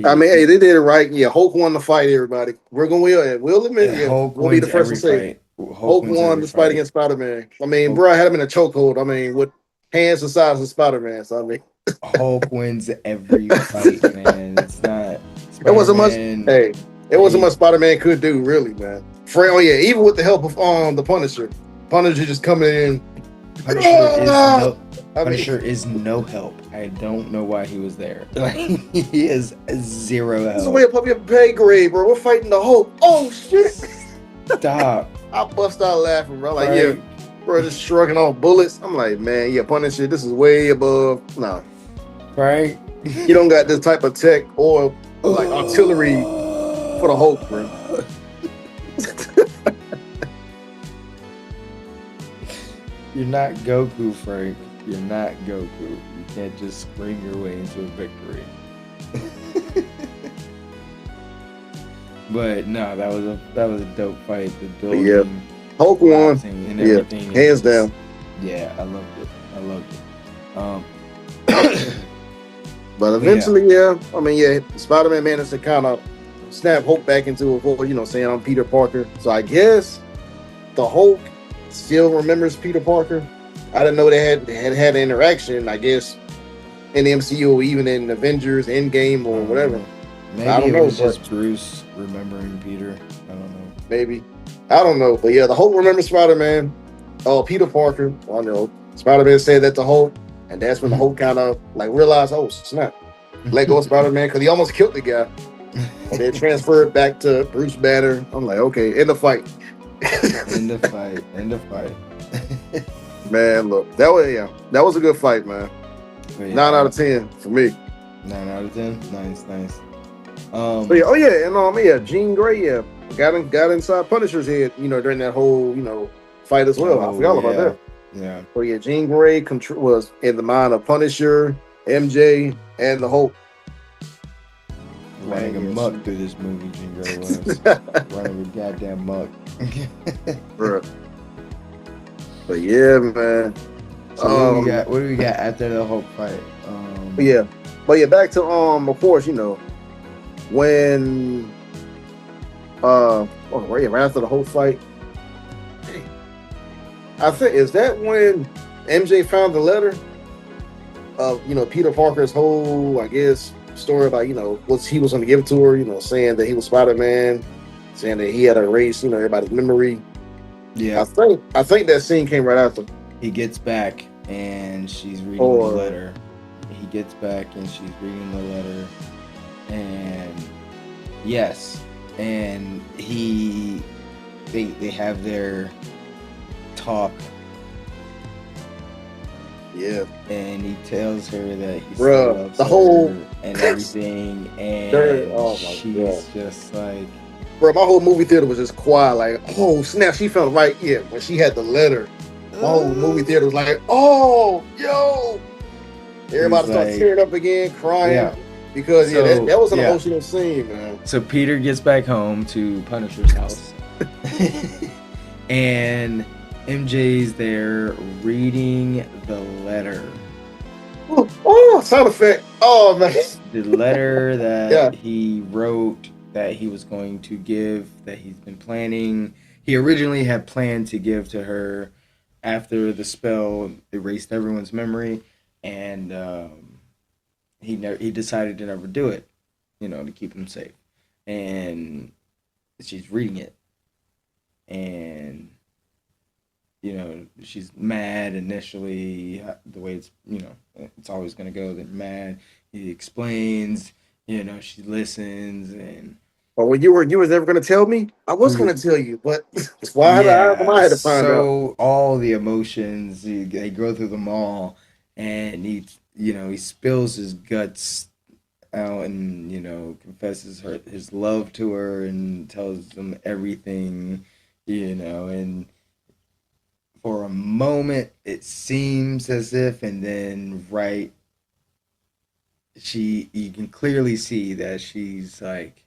I He, mean, hey, they did it right. Yeah, Hulk won the fight. Everybody, we're gonna we'll admit, yeah, Hulk we'll be the wins first to every say fight. Hulk Hulk wins won every the fight fight. against Spider Man. I mean, Hulk bro, I had him in a chokehold. I mean, with hands the size of Spider Man. So I mean, Hulk wins every fight, man. It's not it Spider wasn't much. Man. Hey, it wasn't much He Spider Man could do, really, man. Oh yeah, even with the help of the Punisher, Punisher just coming in. Punisher is "Ah!" no I mean, Punisher is no help. I don't know why he was there. Like he is zero this is a way help. of your pay grade, bro. We're fighting the Hulk. Oh shit! Stop, I bust out laughing, bro. Like, yeah, Frank. bro, just shrugging off bullets. I'm like, man, yeah, Punisher, this is way above. Nah, Frank. you don't got this type of tech or like artillery for the Hulk, bro. You're not Goku, Frank. You're not Goku. You can't just scream your way into a victory. But no, that was a dope fight. The But yeah, building, Hulk won. collapsing, and Yeah, everything is hands just down. yeah. I loved it. I loved it. But But yeah, eventually, yeah, I mean, yeah, Spider Man managed to kind of snap Hulk back into a full, saying I'm Peter Parker. So I guess the Hulk still remembers Peter Parker. I didn't know they had an interaction, I guess, in the MCU or even in Avengers Endgame or whatever. I maybe don't it know, was but just Bruce remembering Peter. I don't know. maybe. I don't know. But yeah, the Hulk remembers Spider Man. Oh, Peter Parker. I know. Spider Man said that to Hulk. And that's when the Hulk kind of like realized, oh, snap. Let go of Spider Man because he almost killed the guy. And then transferred back to Bruce Banner. I'm like, okay, in the fight. End the fight. End the fight. Man, look, that was a good fight, man. But yeah, 9 out of 10 for me. 9 out of 10. Nice, nice. But yeah, oh yeah, and yeah, Jean Grey, yeah, got inside Punisher's head, during that whole, fight as well. I Oh forgot about yeah, that. yeah. So yeah, Jean Grey was in the mind of Punisher, MJ, and the Hulk. Running Man, amok yeah, through this movie, Jean Grey was running with goddamn muck. bruh. But yeah, man. So what do we got? What do we got after the Hulk fight? Yeah, but yeah, back to of course, when right after the whole fight, I think is that when MJ found the letter of Peter Parker's whole, I guess, story about what he was going to give it to her, saying that he was Spider-Man, saying that he had erased everybody's memory. Yeah, I think that scene came right after. he gets back and she's reading Or the letter. He gets back and she's reading the letter, and yes, and they have their talk. yeah, And he tells her that he still bruh, loves the her whole and everything, and oh my she's God. just like, Bro, my whole movie theater was just quiet. Like, oh snap, she felt right. Yeah, when she had the letter, my whole movie theater was like, oh, yo. Everybody started like, tearing up again, crying. yeah. Because So, that was an yeah. emotional scene, man. So Peter gets back home to Punisher's house, and MJ's there reading the letter. Oh, sound effect. Oh man. The letter that Yeah. he wrote that he was going to give, that he's been planning. He originally had planned to give to her after the spell erased everyone's memory, and he decided to never do it, to keep him safe. And she's reading it, and she's mad initially, the way it's always going to go. They're mad. He explains, she listens, and Or when you was never gonna tell me, I was gonna tell you, but Yeah, I had to find out. so all the emotions, they go through them all, and he spills his guts out and, confesses his love to her and tells them everything, and for a moment it seems as if, and then you can clearly see that she's like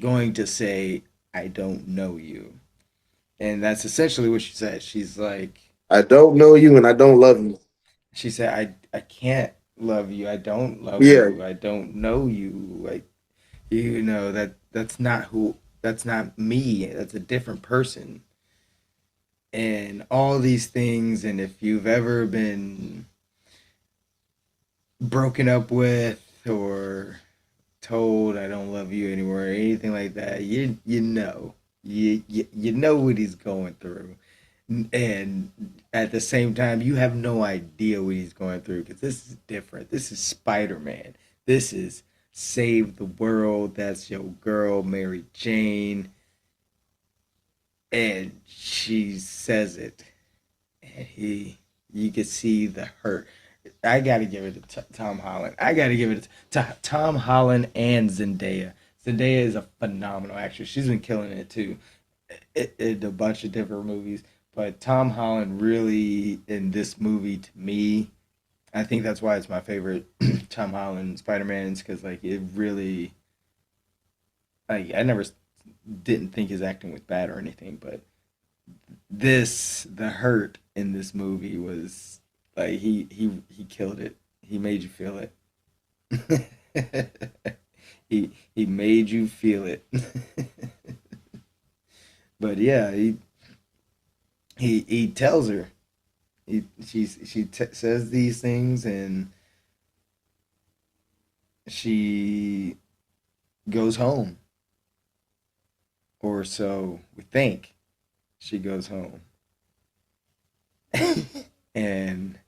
going to say, I don't know you. And that's essentially what she said. She's like, I don't know you and I don't love you. she said, I can't love you. I don't love Yeah, you. I don't know you. Like, that's not me. That's a different person. And all these things. And if you've ever been broken up with or told I don't love you anymore or anything like that, you know what he's going through, and at the same time you have no idea what he's going through because this is different. This is Spider-Man. This is save the world. That's your girl Mary Jane, and she says it, and you can see the hurt. I gotta give it to Tom Holland. I gotta give it to Tom Holland and Zendaya. Zendaya is a phenomenal actress. She's been killing it too, in a bunch of different movies. But Tom Holland really in this movie, to me, I think that's why it's my favorite Tom Holland Spider Man's, because like it really, like I never didn't think his acting was bad or anything, but the hurt in this movie was like he killed it. He made you feel it. He made you feel it. But yeah, he tells her. She says these things, and she goes home, or so we think. She goes home. And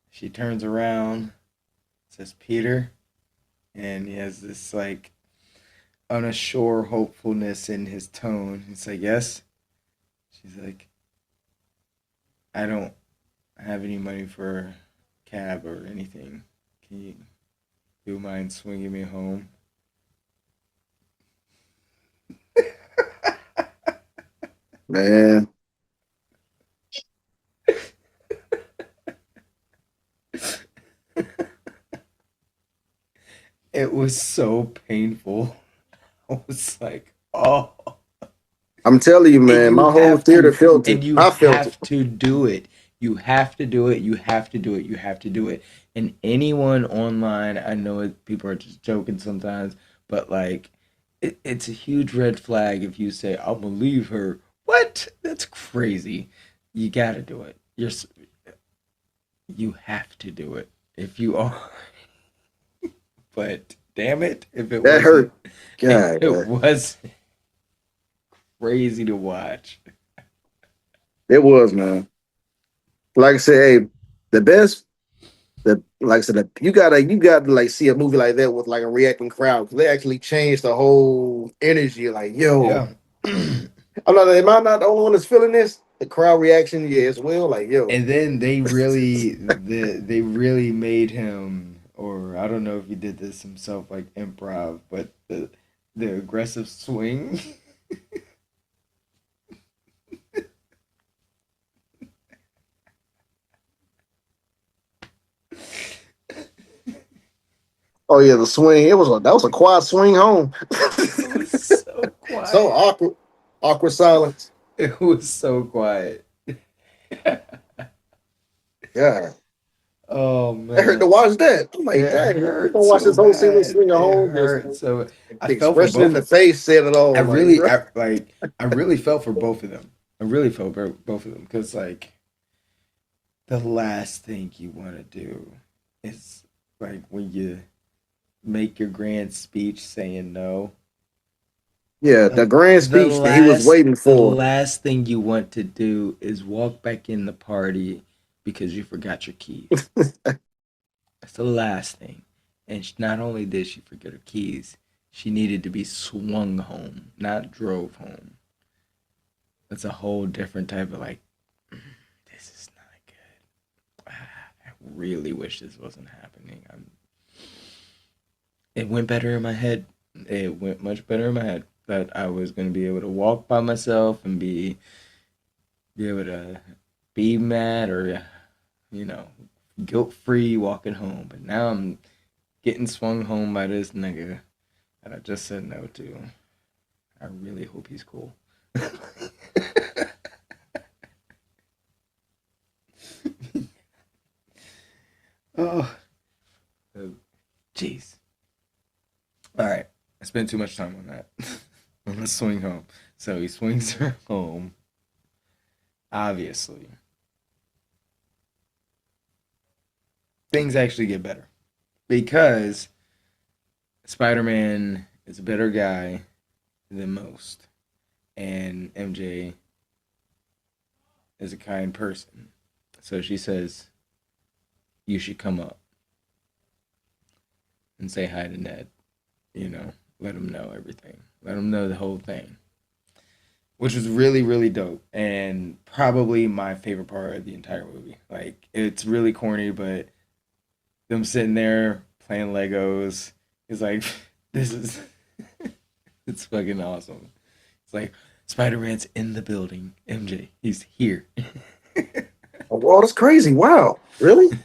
she turns around, says Peter, and he has this like unassure hopefulness in his tone. He's like, yes. She's like, I don't have any money for a cab or anything. Can you mind swinging me home? man. It was so painful. I was like, oh. I'm telling you, And man, you my whole have theater to, felt it. and you I felt it. have to do it. You have to do it. You have to do it. You have to do it. And anyone online, I know people are just joking sometimes, but like, it's a huge red flag if you say, "I'll believe her." What? That's crazy. You got to do it. You have to do it. If you are, but damn it, if it That wasn't, hurt. God, it was crazy to watch. it was, man. Like I said, hey, the best. The like I said, you gotta like see a movie like that with like a reacting crowd because they actually changed the whole energy. Like, yo, Yeah. am I not the only one that's feeling this? The crowd reaction, yeah, as well. Like, yo, And then they really made him, or I don't know if he did this himself, like improv, but the aggressive swing. oh yeah, the swing. That was a quiet swing home. It was so So quiet. awkward, awkward silence. It was so quiet. Yeah, Oh I heard to man, watch that. I'm like, it dang, we hurt gonna watch so this whole scene with bad. swing at It home. Just hurt so. I the felt for expression in both the of. face said it I all. Like, really, bro. I really felt for both of them. I really felt for both of them because like the last thing you want to do is like when you make your grand speech saying no. Yeah, the grand The speech that he was last waiting the for. last thing you want to do is walk back in the party because you forgot your keys. That's the last thing. And not only did she forget her keys, She needed to be swung home, not drove home. That's a whole different type of like, this is not good. I really wish this wasn't happening. It went better in my head. It went much better in my head that I was going to be able to walk by myself and be able to be mad or, you know, guilt free walking home. But now I'm getting swung home by this nigga that I just said no to. I really hope he's cool. Oh, jeez. All right, I spent too much time on that. On the swing home. So he swings her home. Obviously, things actually get better because Spider-Man is a better guy than most, and MJ is a kind person. So she says, "You should come up and say hi to Ned. You know, let him know everything. Let him know the whole thing." Which was really, really dope, and probably my favorite part of the entire movie. Like, it's really corny, but them sitting there playing Legos is like, this is, it's fucking awesome. It's like, Spider-Man's in the building. MJ, he's here. Oh, that's crazy. Wow. Really?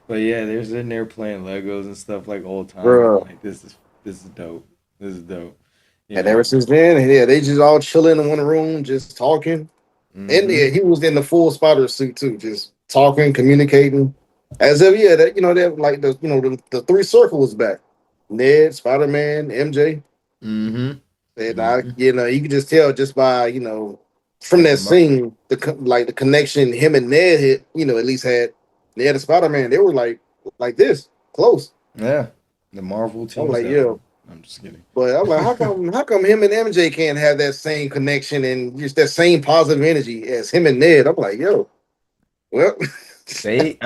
But yeah, they're sitting there playing Legos and stuff like old time. Bro. Like, this is dope. This is dope. You And know? ever since then, yeah, they just all chilling in one room, just talking. And yeah, he was in the full spider suit too, just talking, communicating. As if, yeah, that, you know, that like the three circles back. Ned, Spider-Man, MJ. Mm-hmm. And Mm-hmm. you can just tell just by, from Like that scene, the connection him and Ned had, at least had Ned and Spider-Man, they were like this, close. Yeah, the Marvel I'm Team like, 7. yeah. I'm just kidding. But I'm like, how come him and MJ can't have that same connection and just that same positive energy as him and Ned? I'm like, yo, well, They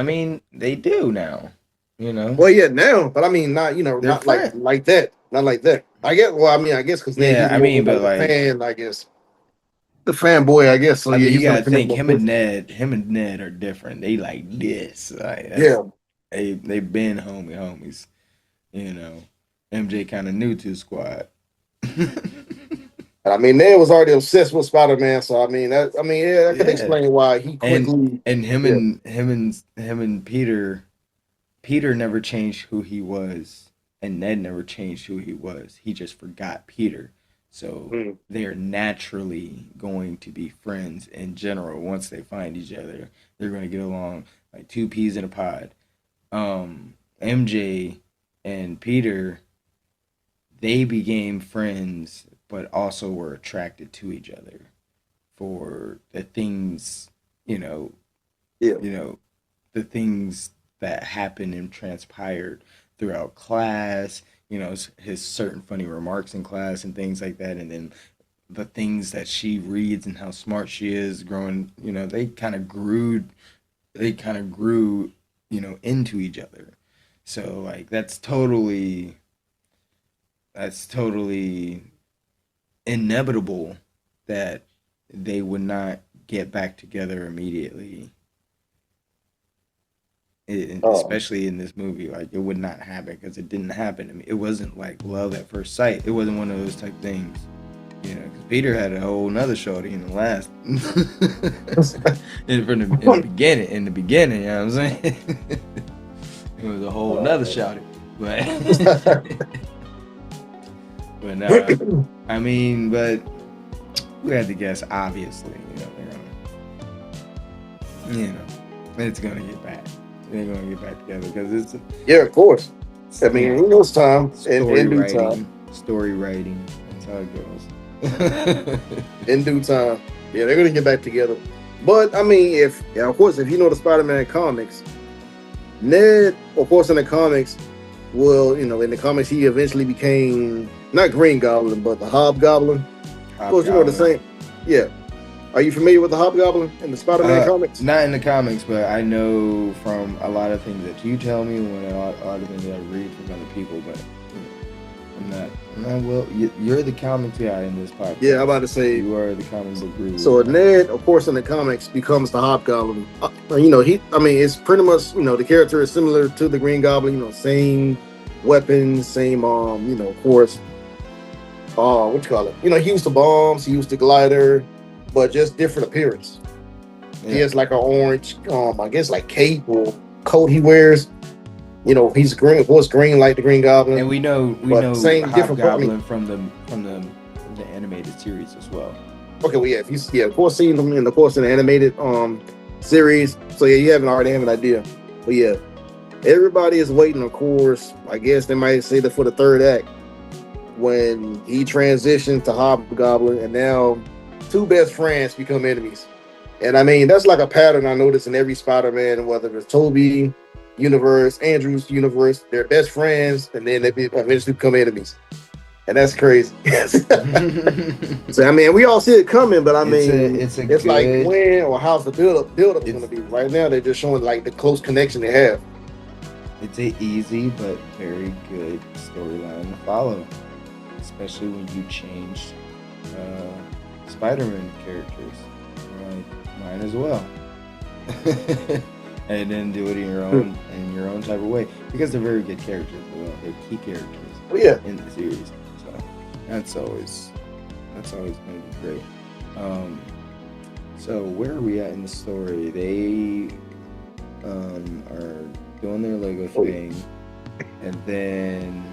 do now, you know. well, yeah, now, but I mean, not They're not friends. like that, not like that. I guess because Ned Yeah, he's I more mean, but like the like, fan, I guess, the fanboy, I guess. So I yeah, mean, you he's gonna gotta connect think more quickly. him and Ned are different. They like this. Like that's Yeah, they've been homies, you know. MJ kind of new to the squad. I mean, Ned was already obsessed with Spider-Man, so yeah, that could Yeah, explain why he and quickly, and yeah, him and Peter never changed who he was, and Ned never changed who he was. He just forgot Peter. So mm, they're naturally going to be friends in general. Once they find each other, they're going to get along like two peas in a pod. MJ and Peter, they became friends, but also were attracted to each other for the things, you know, yeah, you know, the things that happened and transpired throughout class, his certain funny remarks in class and things like that. And then the things that she reads and how smart she is growing, they kind of grew, into each other. So like that's totally inevitable that they would not get back together immediately, oh, especially in this movie. Like, it would not happen because it didn't happen. I mean, it wasn't like love at first sight. It wasn't one of those type things, because Peter had a whole nother shorty in the last in the beginning, you know what I'm saying? It was a whole nother shorty, but but no, I mean, but we had to guess, obviously, it's gonna get back. They're gonna get back together because yeah, of course. I mean, in those time, in due time. Story writing. That's how it goes. In due time. Yeah, they're gonna get back together. But I mean, of course, if you know the Spider-Man comics, Ned, of course, in the comics, in the comics, he eventually became not Green Goblin, but the Hobgoblin. Of course, you know the same. Yeah. Are you familiar with the Hobgoblin in the Spider-Man comics? Not in the comics, but I know from a lot of things that you tell me, when a lot of things that I read from other people. But I'm not. Well, you're the comics guy in this podcast. Yeah, I'm about to say. You are the comic book guru. So Ned, of course, in the comics becomes the Hobgoblin. It's pretty much, the character is similar to the Green Goblin. Same weapons, same, of course, what you call it? He used the bombs, he used the glider, but just different appearance. Yeah. He has like an orange, I guess like cape or coat he wears. He's green, of course, green like the Green Goblin. And we know same Hobgoblin from the animated series as well. Okay, well, of course, seen them in the animated series. So yeah, you haven't already have an idea. But yeah, everybody is waiting. Of course, I guess they might say that for the third act, when he transitioned to Hobgoblin, and now two best friends become enemies. And I mean, that's like a pattern I notice in every Spider-Man, whether it's Tobey universe, Andrew's universe, they're best friends, and then they eventually become enemies. And that's crazy. So I mean, we all see it coming, but I mean, it's like when or how's the build up is going to be. Right now, they're just showing like the close connection they have. It's an easy but very good storyline to follow, especially when you change Spider-Man characters, like mine as well, and then do it in your own type of way, because they're very good characters as well. They're key characters in the series. That's always going to be great. So where are we at in the story? They are doing their Lego thing, and then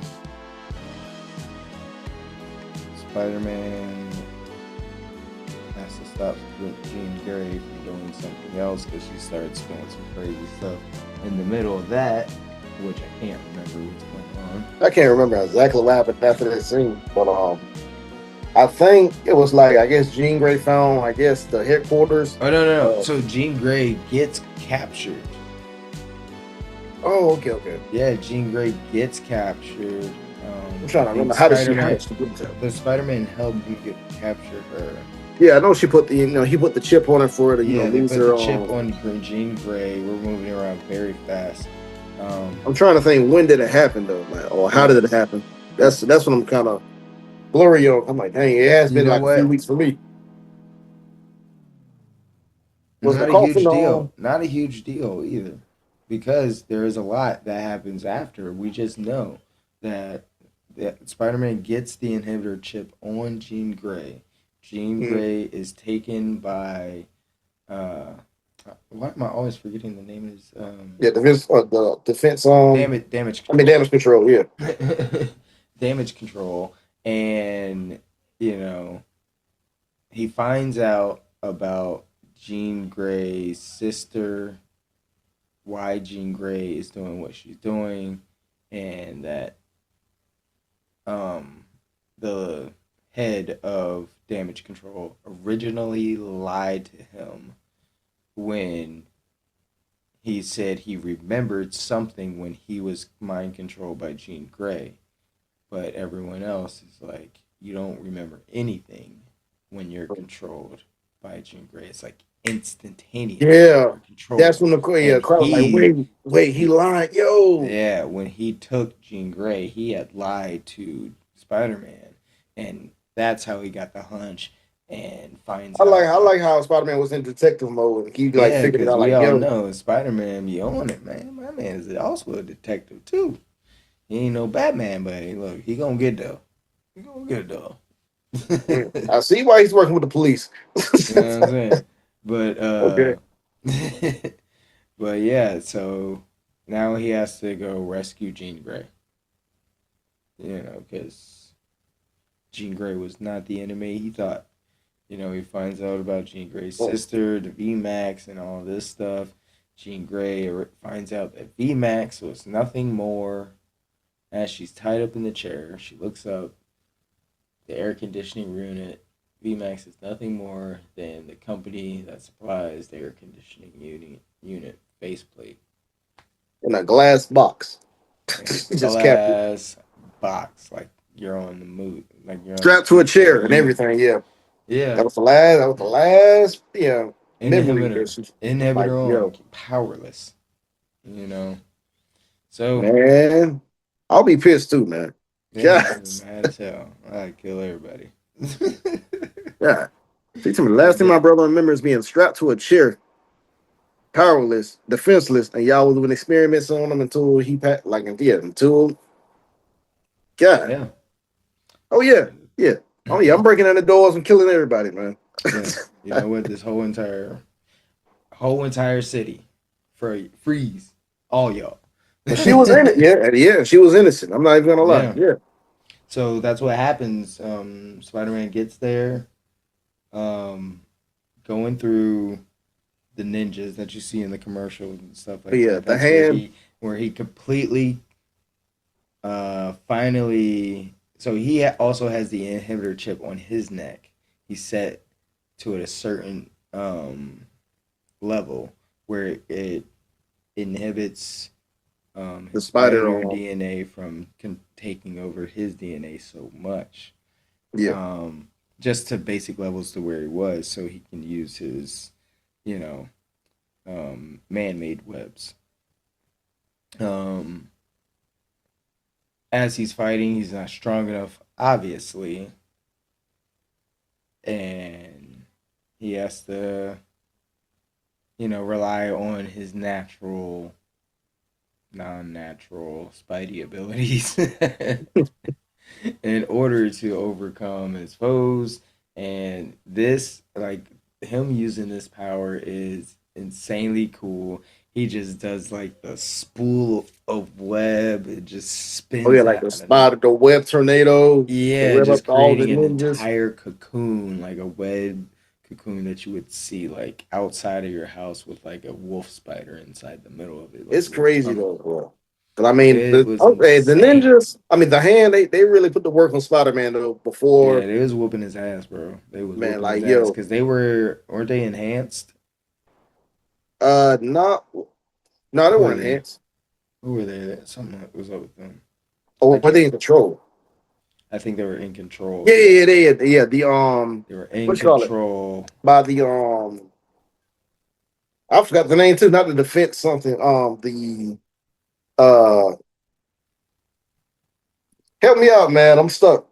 Spider-Man has to stop Jean Grey from doing something else because she starts doing some crazy stuff in the middle of that, which I can't remember what's going on. I can't remember exactly what happened after that scene, but I think it was like, I guess Jean Grey found, I guess, the headquarters. Oh, no. So Jean Grey gets captured. Oh, okay. Yeah, Jean Grey gets captured. I'm trying to remember, how did she manage to get that? The Spider-Man helped capture her. Yeah, I know she put he put the chip on her for her to, lose her. The chip on Jean Grey. We're moving around very fast. I'm trying to think, when did it happen though, or how did it happen? That's what I'm kind of blurry on. I'm like, dang, it has been like a few weeks for me. Not a huge deal. Not a huge deal either, because there is a lot that happens after. We just know that Spider-Man gets the inhibitor chip on Jean Grey. Jean Grey is taken by why am I always forgetting the name of his the defense damage control. Damage control, yeah. Damage control, and he finds out about Jean Grey's sister, why Jean Grey is doing what she's doing, and that the head of damage control originally lied to him when he said he remembered something when he was mind controlled by Jean Grey. But everyone else is like, you don't remember anything when you're controlled by Jean Grey. It's like instantaneous. Yeah, that's when the crowd was like, wait, he lied, yo. Yeah, when he took Jean Grey, he had lied to Spider-Man, and that's how he got the hunch and finds. I like how Spider-Man was in detective mode. He figured it out. We all know Spider-Man, you own it, man. My man is also a detective too. He ain't no Batman, but look, he gonna get though. He gonna get though. I see why he's working with the police. You know what I'm saying? But okay. But yeah, so now he has to go rescue Jean Grey. Because Jean Grey was not the enemy he thought. He finds out about Jean Grey's sister, the VMAX, and all this stuff. Jean Grey finds out that VMAX was nothing more. As she's tied up in the chair, she looks up. The air conditioning unit, VMAX, is nothing more than the company that supplies the air conditioning unit faceplate. In a glass box. Glass box, like you're on the move, like you're strapped to a chair and everything. Yeah. Yeah. That was the last. That was the last. Yeah, memory. Inhibitor. Like, Inhibitor on. yo, Powerless. You know. So man, I'll be pissed too, man. yeah, God, I'd be mad as hell. I'd kill everybody. yeah. See, to me, the last But thing my brother remembers being strapped to a chair, powerless, defenseless, and y'all was doing experiments on him until he like, yeah, until God. yeah. Oh yeah, yeah. Oh yeah, I'm breaking down the doors and killing everybody, man. Yeah. You know what? This whole entire city, freeze, all y'all. But she was in it, yeah, yeah. She was innocent. I'm not even gonna lie, Yeah. yeah, So that's what happens. Spider-Man gets there, um, going through the ninjas that you see in the commercials and stuff but like yeah. that. The That's where hand, he completely finally. So he also has the inhibitor chip on his neck. He's set to at a certain level where it inhibits the his spider spider on, DNA from taking over his DNA so much, yeah, just to basic levels to where he was, so he can use his, you know, man-made webs. Um, as he's fighting, he's not strong enough, obviously, and he has to, rely on his natural, non-natural Spidey abilities in order to overcome his foes. And this, like, him using this power is insanely cool. He just does like the spool of web. It just oh yeah, spins like out the of the, spider, the web tornado, the yeah, web up just to all the creating an ninjas. entire cocoon, like a web cocoon that you would see like outside of your house with like a wolf spider inside the middle of it, like It's a little crazy tunnel. though, bro. Because I mean, It was okay, the insane. ninjas. I mean, the hand. They really put the work on Spider Man though. Yeah, Before, they was whooping his ass, bro. They was man, whooping his like ass yo, because weren't they enhanced? not no, they Who were weren't they? enhanced. Who were they? That something was up with them. Or I were they can't. in control? I think they were in control. Yeah, Yeah, yeah, yeah. The they were in what you call it? control. By the I forgot the name too. Not the defense something. The uh, help me out, man. I'm stuck.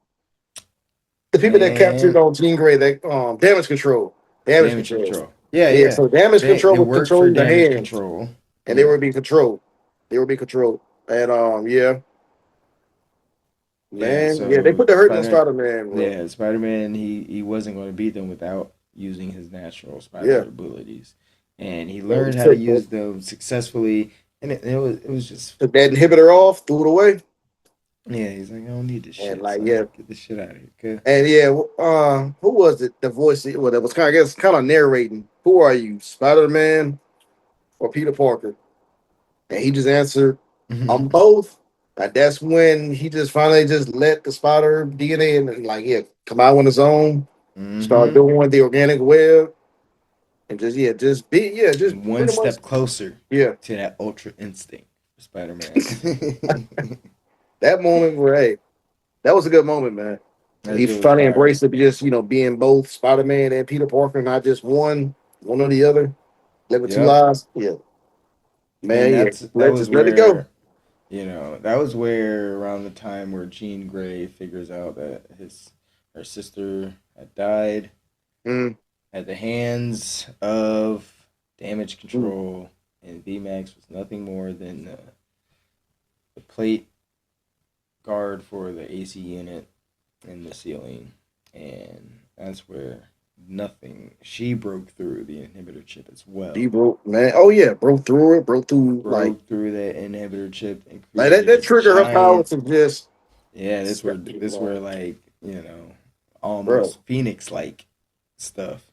The people that captured Man, on Jean Grey, that damage control, damage damage control. control. Yeah, Yeah, yeah. so damage They control was worked for controlling the damage hands, control. and they Yeah, were being controlled. They were being controlled, and yeah, yeah. man, yeah, they So put the hurt on Spider Man, bro. Spider Man, he wasn't going to beat them without using his natural spider Yeah, abilities, and he man, learned he how to took that, use them successful. And it was just took that inhibitor off, threw it away, yeah. He's like, I don't need this and shit, like son. yeah, Get this shit out of here. Okay? and yeah, who was it? The voice, well, that was kind of, I guess, kind of narrating. Who are you, Spider Man or Peter Parker? And he just answered, I'm both. And that's when he just finally just let the spider DNA and like yeah come out on his own, start Mm-hmm. doing the organic web, and just yeah, just be yeah, just And one pretty much step closer yeah. to that ultra instinct for Spider Man. That moment where hey, that was a good moment, man. That He shit was finally fire. embraced it, just being both Spider Man and Peter Parker, not just one or the other, living two Yep. lives. Yeah, And man. Yeah, just let it go. that was where around the time where Jean Grey figures out that her sister had died Mm, at the hands of damage mm. control, and VMAX was nothing more than the plate guard for the AC unit in the ceiling, and that's where nothing. She broke through the inhibitor chip as He well. broke, man. Oh yeah, broke through Broke through that inhibitor chip and like that. created That a triggered her power giant. to just, Yeah, this were like bro, almost Phoenix like stuff.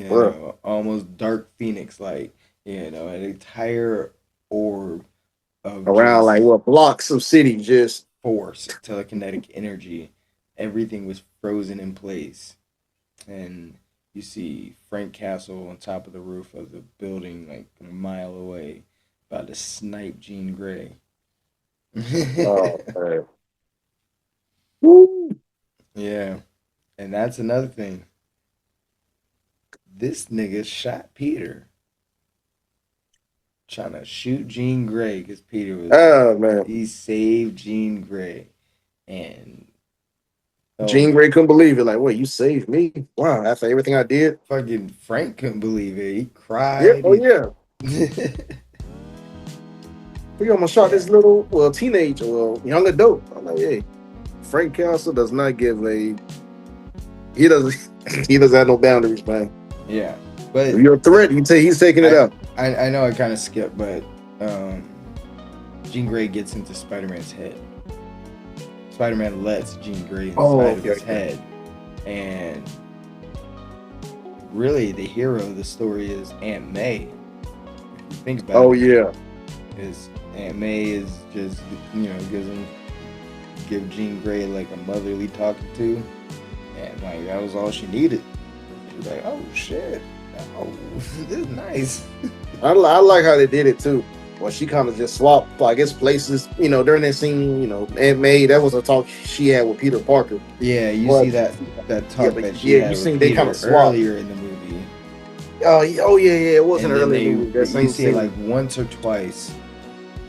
bro, Almost dark Phoenix like. An entire orb of around like just what blocks of city just. force, telekinetic energy. Everything was frozen in place. And you see Frank Castle on top of the roof of the building, like a mile away, about to snipe Jean Grey. Oh man. Woo. Yeah, and that's another thing. this nigga shot Peter, trying to shoot Jean Grey because Peter was. Oh man, He saved Jean Grey, and Jean Grey couldn't believe it. Like, wait, you saved me? Wow, after everything I did. fucking Frank couldn't believe it. He Yeah, cried. oh yeah. We almost shot this little, teenage, young adult. I'm like, hey, Frank Castle does not give a. He doesn't. He doesn't have no boundaries, man. Yeah, but if you're a threat, you say he's taking it out. I know I kind of skipped, but Jean Grey gets into Spider-Man's head. Spider-Man lets Jean Grey inside of his head, and really the hero of the story is Aunt May. If you think about it, is Aunt May is just give Jean Grey like a motherly talking to, and like that was all she needed. She was like, oh shit, oh this is nice. I like how they did it too. Well, she kind of just swapped, I guess, places. During that scene, Aunt May, that was a talk she had with Peter Parker. Yeah, see that talk that she had with Peter they kind of swapped earlier in the movie. Oh yeah, it wasn't early in the movie. That You see it like once or twice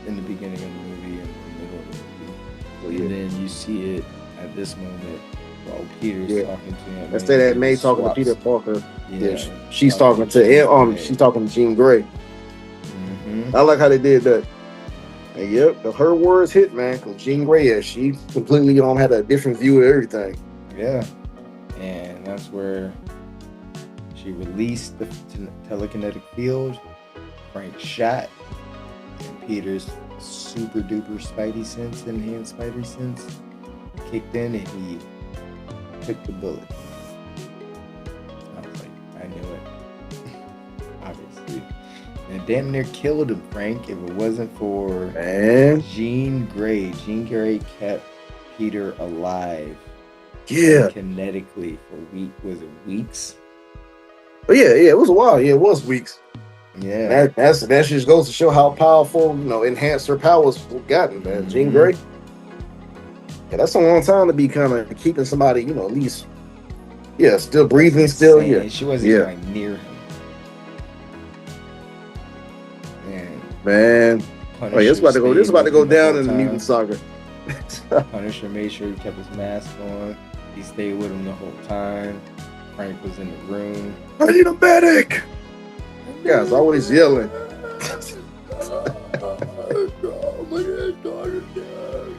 in the beginning of the movie and the middle of the movie, and then you see it at this moment while Peter's talking to him. Instead of Aunt May talking to Peter Parker, she's talking to she's talking to Jean Grey. Mm-hmm. I like how they did that. And her words hit, man, because Jean Grey, she completely had a different view of everything. Yeah, and that's where she released the telekinetic field. Frank shot, and Peter's super duper Spidey sense, enhanced Spidey sense, kicked in, and he took the bullet. I was like, I knew it. Obviously. And damn near killed him, Frank, if it wasn't for Jean Grey. Jean Grey kept Peter alive. Yeah. Kinetically for was it weeks? Oh yeah, it was a while. Yeah, it was weeks. Yeah. That just goes to show how powerful, enhanced her powers have gotten, man. Mm-hmm. Jean Grey. Yeah, that's a long time to be kind of keeping somebody, at least, still breathing, still, She wasn't even like near him. Man. It's about to go. This is about to go down in the mutant saga. Punisher made sure he kept his mask on. He stayed with him the whole time. Frank was in the room. I need a medic. Guys, always yelling.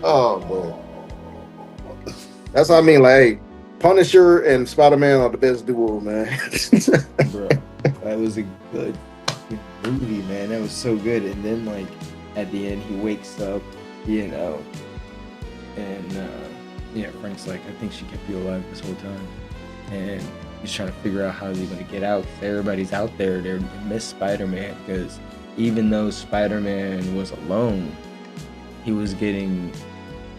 Oh boy. That's what I mean. Like, hey, Punisher and Spider-Man are the best duo, man. Bro, that was a good movie, man. That was so good. And then like at the end he wakes up, and Frank's like, I think she kept you alive this whole time, and he's trying to figure out how they're going to get out, because everybody's out there. They miss Spider-Man, because even though Spider-Man was alone, he was getting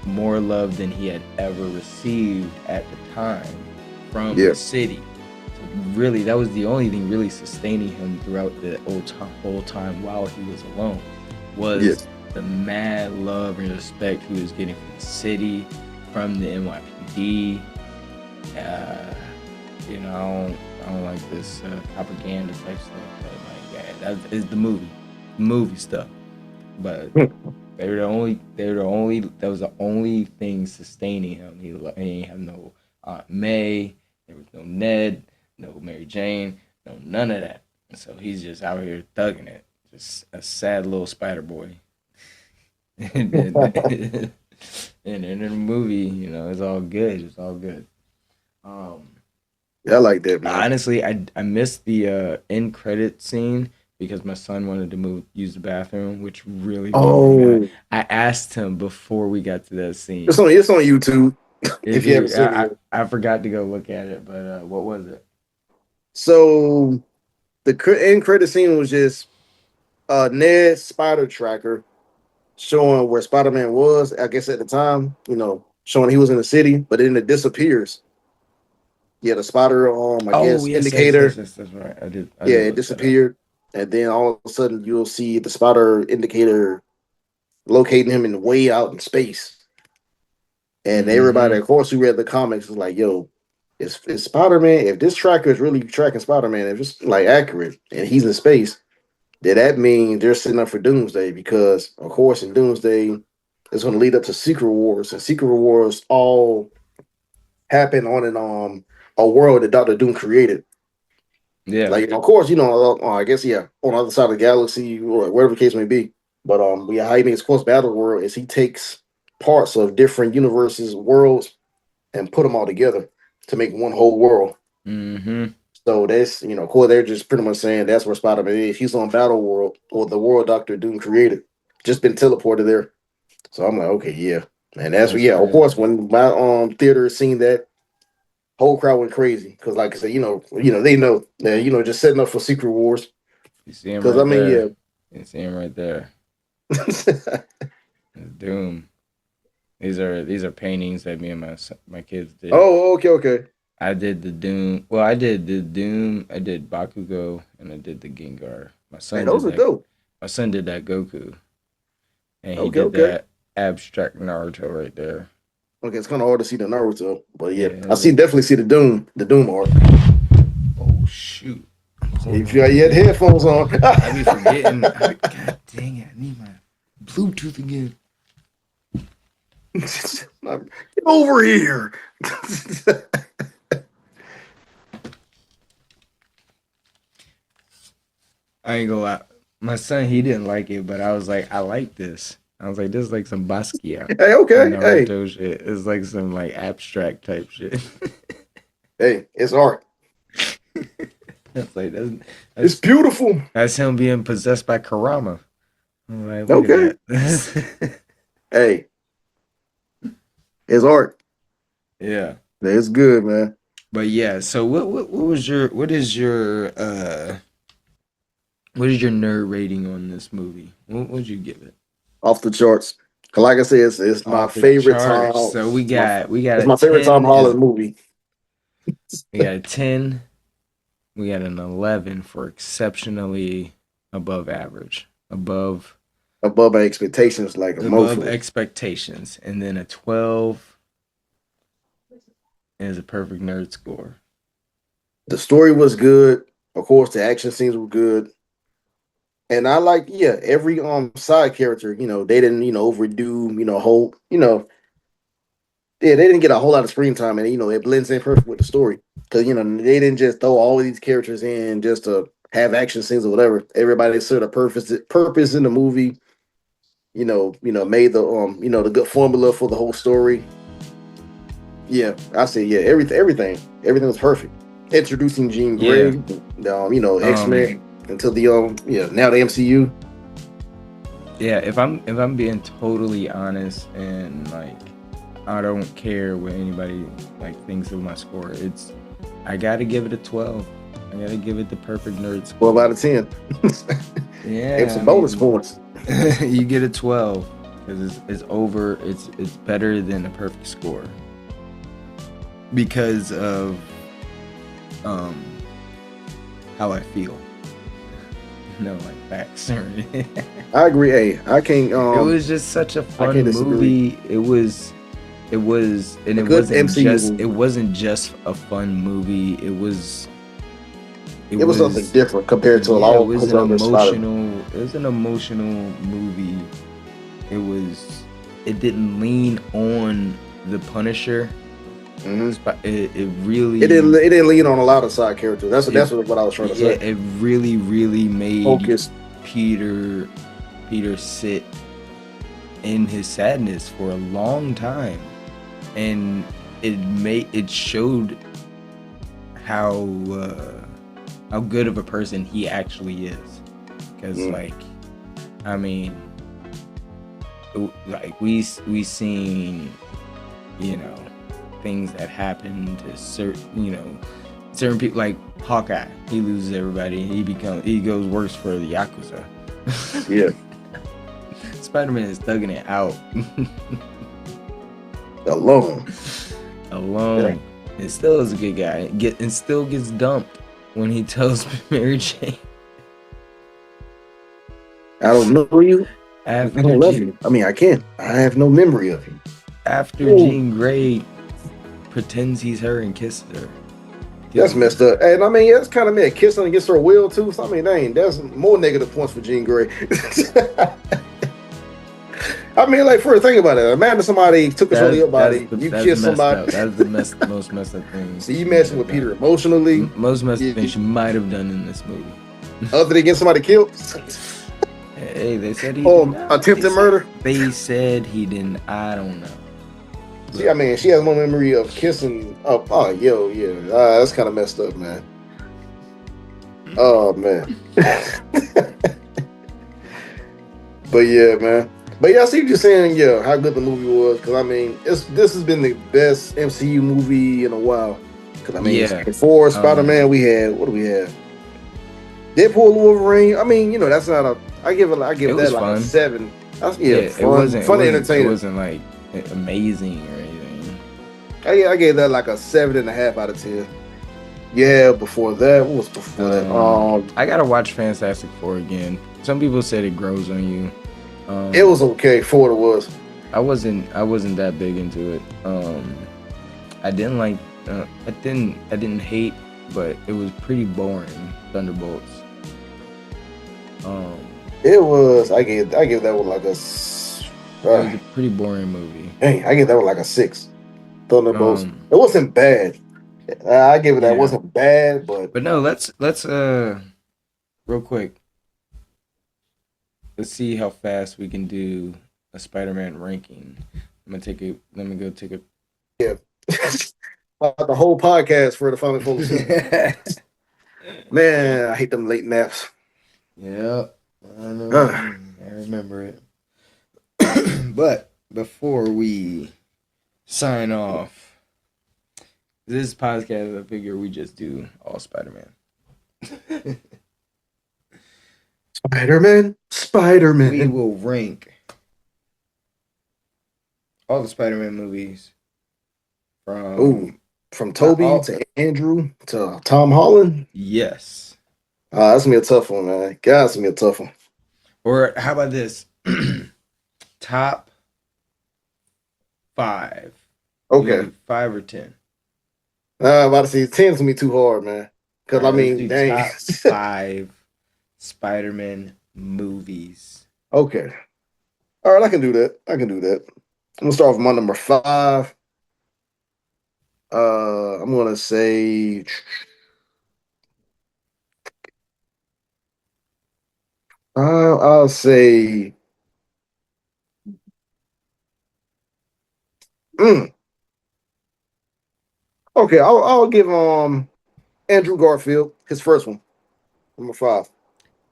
more love than he had ever received at the time from the city. Really, that was the only thing really sustaining him throughout the whole time while he was alone, was the mad love and respect he was getting from the city, from the NYPD. I don't like this propaganda type stuff, but like, that is the movie stuff. But that was the only thing sustaining him. He didn't have no Aunt May, there was no Ned, no Mary Jane, no none of that. So he's just out here thugging it, just a sad little spider boy. and in the movie, it's all good. It's all good. I like that, man. Honestly, I missed the end credit scene because my son wanted to use the bathroom, which really I asked him before we got to that scene. It's on YouTube. If you haven't seen it. I forgot to go look at it, but what was it? So the end credit scene was just Ned's spider tracker showing where Spider-Man was, I guess at the time, showing he was in the city, but then it disappears. Yeah, the spider indicator. Yes, that's right. I did it disappeared. And then all of a sudden you'll see the spider indicator locating him way out in space. And everybody, of course, who read the comics is like, yo, is Spider-Man, if this tracker is really tracking Spider-Man, if it's like accurate and he's in space, then that means they're setting up for Doomsday because, of course, in Doomsday, it's going to lead up to Secret Wars, and Secret Wars all happen on a world that Doctor Doom created. Yeah. Like, of course, I guess on the other side of the galaxy, or whatever the case may be. But yeah, how he makes close battle world is he takes parts of different universes, worlds, and put them all together to make one whole world. Mm-hmm. So that's of course they're just pretty much saying that's where Spider-Man is. He's on Battle World or the world Doctor Doom created. Just been teleported there. So I'm like, okay, yeah. And that's what, of course, when my theater seen that, whole crowd went crazy. Cause like I said, they know that, just setting up for Secret Wars. You see him right there. You see him right there. Yeah. Doom. These are paintings that me and my kids did. Oh, okay. I did the Doom. Well, I did the Doom. I did Bakugo, and I did the Gengar. My son. Those are dope. My son did that Goku, and he did that abstract Naruto right there. Okay, it's kind of hard to see the Naruto, but yeah, definitely see the Doom art. Oh shoot! If you had headphones on, I be forgetting. God dang it! I need my Bluetooth again. Get over here. I ain't gonna lie. My son, he didn't like it, but I was like, I like this. I was like, this is like some Basquiat. Hey, okay. Naruto shit. It's like some like abstract type shit. Hey, it's art. That's like it's beautiful. That's him being possessed by Karama. I'm like, okay. Hey, it's art. Yeah, it's good, man. But yeah, so what is your nerd rating on this movie? What would you give it? Off the charts. Cause like I said, it's my favorite time. So we got. It's my favorite Tom Holland movie. We got a 10. We got an 11 for exceptionally above average, above my expectations, like above expectations, and then a 12 is a perfect nerd score. The story was good. Of course, the action scenes were good. And I like, every side character, they didn't, overdo, they didn't get a whole lot of screen time, and it blends in perfect with the story. Because they didn't just throw all of these characters in just to have action scenes or whatever. Everybody served a purpose in the movie. Made the the good formula for the whole story. Yeah, I say everything was perfect. Introducing Jean Grey, X-Men until the now the MCU. Yeah, if I'm being totally honest, and like I don't care what anybody like thinks of my score, I gotta give it a 12. I gotta give it the perfect nerd score. 12 out of 10. Yeah, and some bonus points. You get a 12 because it's over. It's better than a perfect score because of how I feel. No, like facts or anything. I agree. Hey, I can't. It was just such a fun movie. It wasn't just a fun movie. It was something different compared to a lot of It was an emotional movie. It didn't lean on the Punisher. Mm-hmm. It didn't lean on a lot of side characters. That's what I was trying to say. It really made focused Peter sit in his sadness for a long time, and it showed how good of a person he actually is. Because we seen things that happen to certain people, like Hawkeye. He loses everybody. He goes worse for the Yakuza. Yeah. Spider-Man is thugging it out. Alone. Yeah. And still is a good guy. And still gets dumped when he tells Mary Jane, I don't know you. I don't love you. I mean, I can't. I have no memory of you. After Jean Grey pretends he's her and kisses her. That's messed up. And I mean, yeah, it's kind of mad. Kissing against her will too. So I mean, that's more negative points for Jean Grey. I mean, like, for think about it. Imagine somebody took control of your body. You kiss somebody. That's the most messed up thing. So you messing with Peter emotionally. Most messed up thing she might have done in this movie. Other than getting somebody killed. Hey, they said he. Attempted murder. They said he didn't. I don't know. See, I mean, she has no memory of kissing. That's kind of messed up, man. Oh man. But yeah, man. But yeah, I see what you're saying. Yeah, how good the movie was. Because I mean, this has been the best MCU movie in a while. Because I mean, before Spider-Man, we had what do we have? Deadpool, Wolverine. I mean, that's not a. I give that like fun. A 7. It wasn't entertaining. It wasn't like amazing or anything. I gave that like a 7.5 out of 10. Yeah, before that, what was before that? I gotta watch Fantastic Four again. Some people said it grows on you. It was okay for what it was. I wasn't that big into it. I didn't like. I didn't hate, but it was pretty boring. Thunderbolts. It was. I gave that one like a. It was a pretty boring movie. Hey, I gave that one like a 6. Thunderbolts. It wasn't bad. I give it that. It wasn't bad, but no. Let's real quick. Let's see how fast we can do a Spider-Man ranking. Let me go take a. Yeah. The whole podcast for the final focus. Man, I hate them late naps. Yeah, I know. I remember it. But before we sign off, this podcast, I figure we just do all Spider-Man. Spider-Man. We will rank all the Spider-Man movies from Toby to Andrew to Tom Holland. Yes. That's gonna be a tough one, man. God, that's gonna be a tough one. Or how about this? Top 5. Okay. 5 or 10. I'm about to say 10's gonna be too hard, man. Because I mean, dang. Top 5 Spider-Man movies. Okay. All right, I can do that. I'm gonna start with my number 5. I'm gonna say I'll say okay, I'll give Andrew Garfield his first one. Number 5.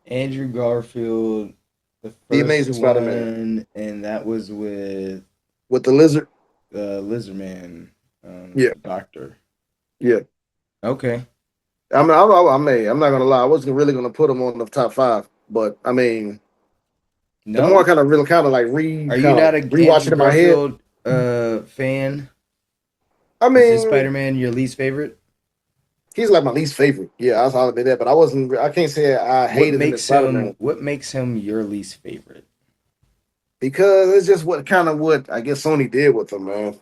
Andrew Garfield, the Amazing Spider-Man. And that was with the lizard. The Lizard Man. Doctor. Yeah. Okay. I'm not gonna lie. I wasn't really gonna put him on the top 5, but I mean, the more I kind of like Are you not a rewatching in my head fan? I mean, is Spider-Man your least favorite? He's like my least favorite. Yeah, I'll admit that. But I can't say I hated him as Spider-Man. What makes him your least favorite? Because it's just what I guess Sony did with him, man.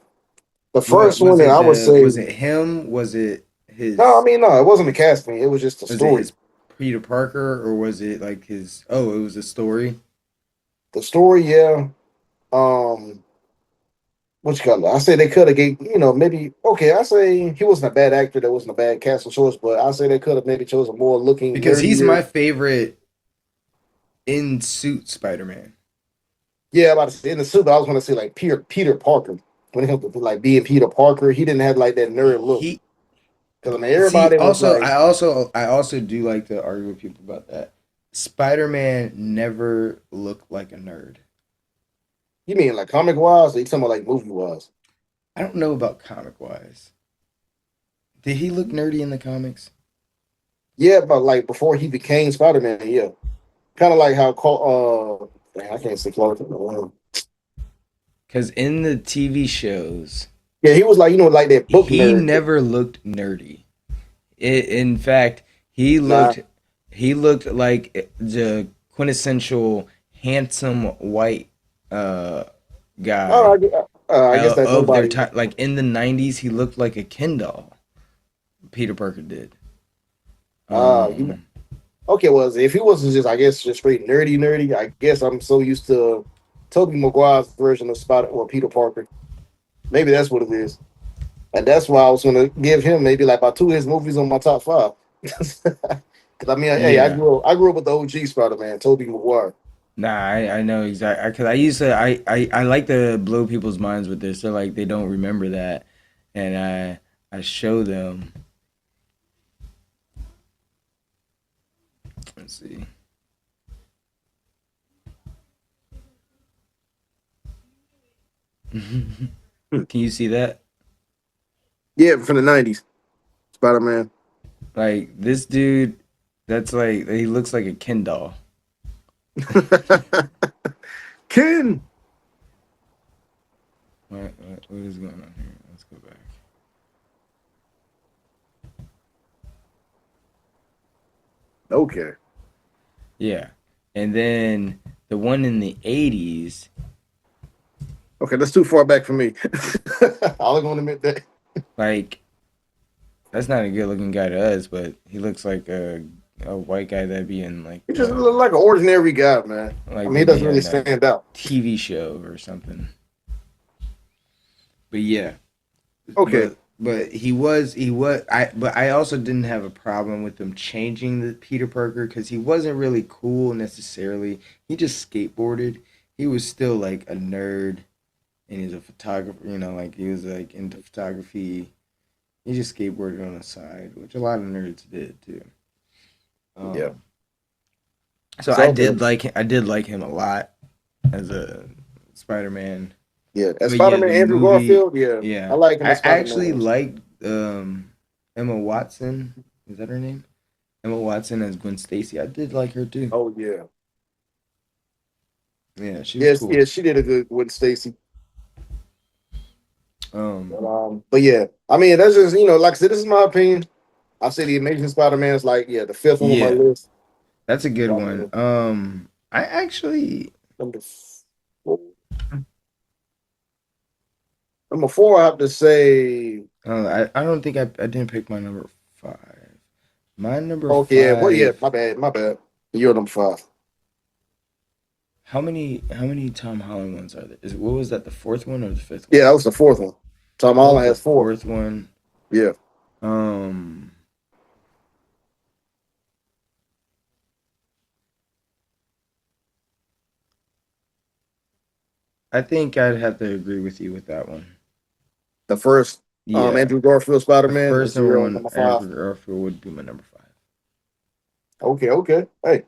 The first one that I would say, was it him? Was it his? No, I mean, no, it wasn't the casting. It was just the story. Was it Peter Parker, or was it like his? Oh, it was a story. The story, yeah. What you call it? I say they could have gave, maybe okay. I say he wasn't a bad actor. That wasn't a bad casting choice, but I say they could have maybe chosen more looking because he's my favorite in suit Spider-Man. Yeah, I'm about to say in the suit, but I was going to say like Peter Parker. When it comes to like being Peter Parker, he didn't have like that nerd look. Because I mean, everybody was also, like, I also do like to argue with people about that. Spider-Man never looked like a nerd. You mean like comic wise, or you talking about like movie wise? I don't know about comic wise. Did he look nerdy in the comics? Yeah, but like before he became Spider-Man, yeah. Kind of like how I can't say Clark. Because in the TV shows, yeah, he was like like that book. He nerd. Never looked nerdy. In fact, he looked like the quintessential handsome white guy. Oh, I guess that of their nobody. time. Like in the '90s, he looked like a Ken doll. Peter Parker did. You Um, okay? Was if he wasn't just, I guess, just straight nerdy. I guess I'm so used to Tobey Maguire's version of Spider, well, Peter Parker. Maybe that's what it is, and that's why I was gonna give him maybe like about two of his movies on my top five. Because I mean, hey, yeah. I grew up with the OG Spider Man, Tobey Maguire. Nah, I know exactly because I used to I like to blow people's minds with this. So like they don't remember that, and I show them. Let's see. Can you see that? Yeah, from the '90s, Spider Man. Like this dude, that's like he looks like a Ken doll. Ken. What is going on here? Let's go back. Okay. Yeah, and then the one in the '80s, Okay, that's too far back for me. I'll go and admit that. like that's not a good looking guy to us, but he looks like a white guy that'd be in He just look like an ordinary guy, man. I like mean, he they'd be doesn't really in a stand out. TV show or something. But yeah, Okay. but I also didn't have a problem with them changing the Peter Parker because he wasn't really cool necessarily. He just skateboarded. He was still like a nerd and he's a photographer. Like he was like into photography. He just skateboarded on the side, which a lot of nerds did too. Yeah. Um, so So I did like him a lot as a Spider Man. yeah, as But yeah, Spider Man, the Andrew movie, Garfield. Yeah, I yeah, like him I as Spider actually Man. liked Emma Watson. Is that her name? Emma Watson as Gwen Stacy. I did like her too. Oh yeah. Yeah, she was Yes, cool. yeah, she did a good with Stacy. Um, But yeah, I mean, that's just like I said, this is my opinion. I say the Amazing Spider Man is like the fifth one on my yeah, list. that's a good one. Um, I actually, number four, number four, I have to say. I don't think I didn't pick my number five. My number Okay, yeah, well, yeah, five. my bad. You're number five. How many Tom Holland ones are there? What was that? The fourth one or the fifth Yeah, one? that was the fourth one. Tom That was Holland the has four. fourth one. Yeah. Um, I think I'd have to agree with you with that one. The first Yeah, Andrew Garfield Spider the Man first is number your one, number five. Andrew Garfield would be my number Okay. Hey,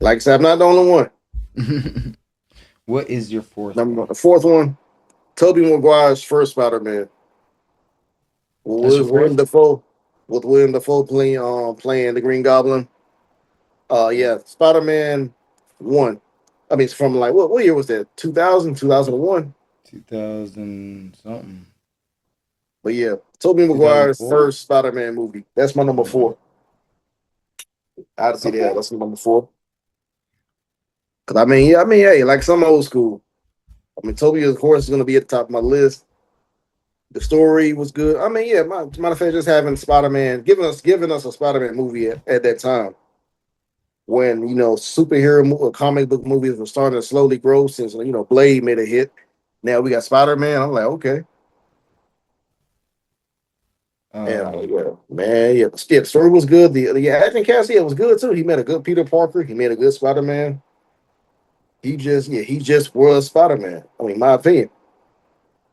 like I said, I'm not the only one. five. What is your fourth Number one? the fourth one, Tobey Maguire's first Spider Man That's your with William fourth? Dafoe, playing the Green Goblin. Yeah, Spider Man one. I mean, it's from like what year was that? 2000, 2001. 2000 something. But yeah, Tobey Maguire's 2004? first Spider Man movie. That's my number Mm, four. I had to say that. okay. That's my number four. Cause hey, like some old school. I mean, Toby, of course, is going to be at the top of my list. The story was good. I mean, yeah, matter of fact, just having Spider Man, giving us a Spider Man movie at that time when comic book movies were starting to slowly grow since Blade made a hit. Now we got Spider Man. I'm like, okay, and Um, yeah, man, yeah, the story was good. The acting cast, yeah, was good too. He made a good Peter Parker. He made a good Spider Man. He just was Spider Man. I mean, my opinion.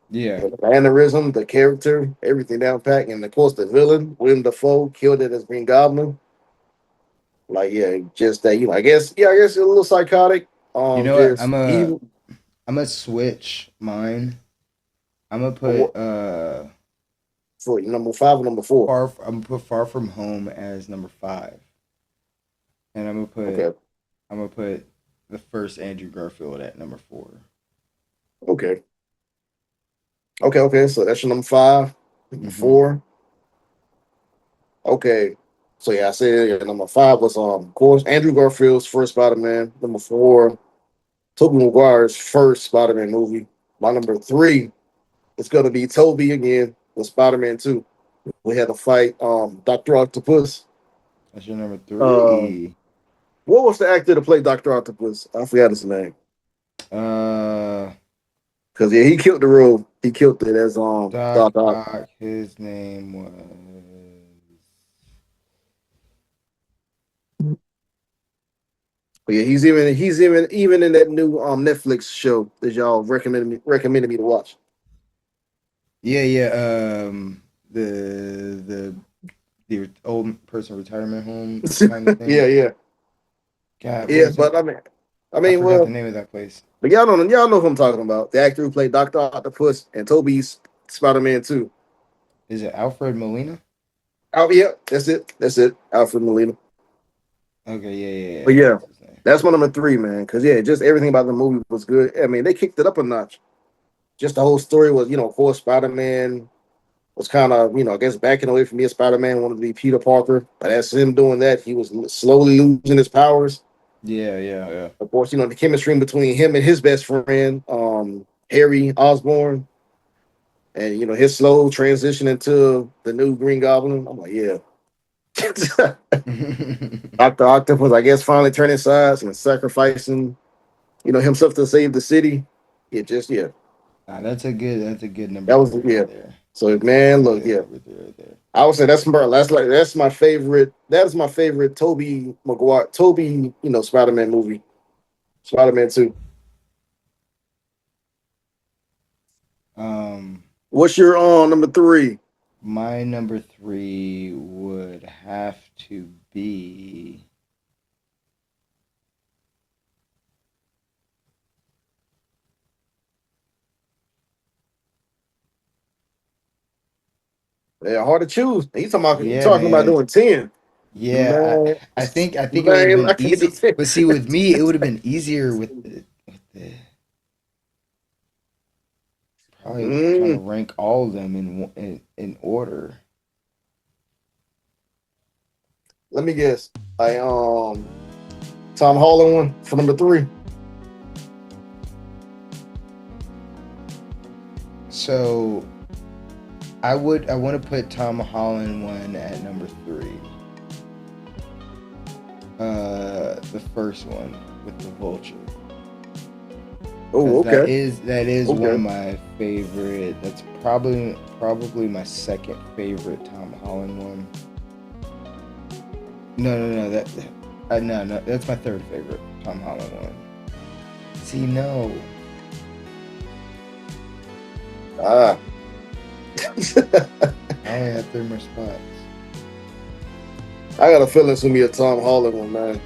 yeah. The mannerism, the character, everything down pat, and of course the villain, William Dafoe, killed it as Green Goblin. Like, yeah, just that, I guess a little psychotic. You know what? Just evil. I'm gonna switch mine. I'm gonna For put number five or number four. I'm gonna put Far From Home as number five, and Okay, I'm gonna put the first Andrew Garfield at number four. okay, okay. So that's your number five, number Hmm. four. Okay, so yeah, I said number five was of course Andrew Garfield's first Spider Man. Number four, Tobey Maguire's first Spider Man movie. My number 3 is gonna be Toby again with Spider-Man 2. We had to fight Dr. Octopus. That's your number Uh, 3. what was the actor to play Dr. Octopus? I forgot his name. Uh, Cause yeah, he killed the role. He killed it as Doc Doc Ock. Ock. His name was. But yeah, he's even in that new Netflix show that y'all recommended me to watch. Yeah, yeah. The old person retirement home kind of Yeah, thing. yeah, God, what yeah. was it? But I I mean, forgot the well, name of that place. but y'all know who I'm talking about. The actor who played Doctor Octopus and Toby's Spider-Man 2. Is it Alfred Molina? Oh yeah, that's it. Alfred Molina. Okay, yeah, But yeah, that's his name. that's my number 3, man. Cause yeah, just everything about the movie was good. I mean, they kicked it up a notch. Just the whole story was, of course, Spider-Man was kind of, I guess backing away from being Spider-Man, wanted to be Peter Parker. But as him doing that, he was slowly losing his powers. Yeah. Of course, the chemistry between him and his best friend, Harry Osborn, and his slow transition into the new Green Goblin. I'm like, yeah. Dr. Octopus, I guess, finally turning sides and sacrificing, himself to save the city. It just, yeah. Nah, that's a good number That was, 3 yeah. right there. So That's a man, look, good yeah. number 3 right there. I would say that's my favorite. That is my favorite Toby Maguire, Spider-Man movie. Spider-Man 2. Um, What's your number 3? my number 3 would have to be. Yeah, hard to choose. You Yeah, talking about man. doing 10. Yeah, Man, I think it would have man, I been can't do easy. 10. But see, with me, it would have been easier with the probably trying to Mm, rank all of them in order. let me guess. I Tom Holland one for number 3. So I want to put Tom Holland one at number 3. The first one with the vulture. Oh, Because okay. that is one of Okay. my favorite. That's probably my second favorite Tom Holland one. No, no, that's my third favorite Tom Holland one. See, no, Ah. I only have 3 more spots. I got a feeling it's gonna be a Tom Holland one, man.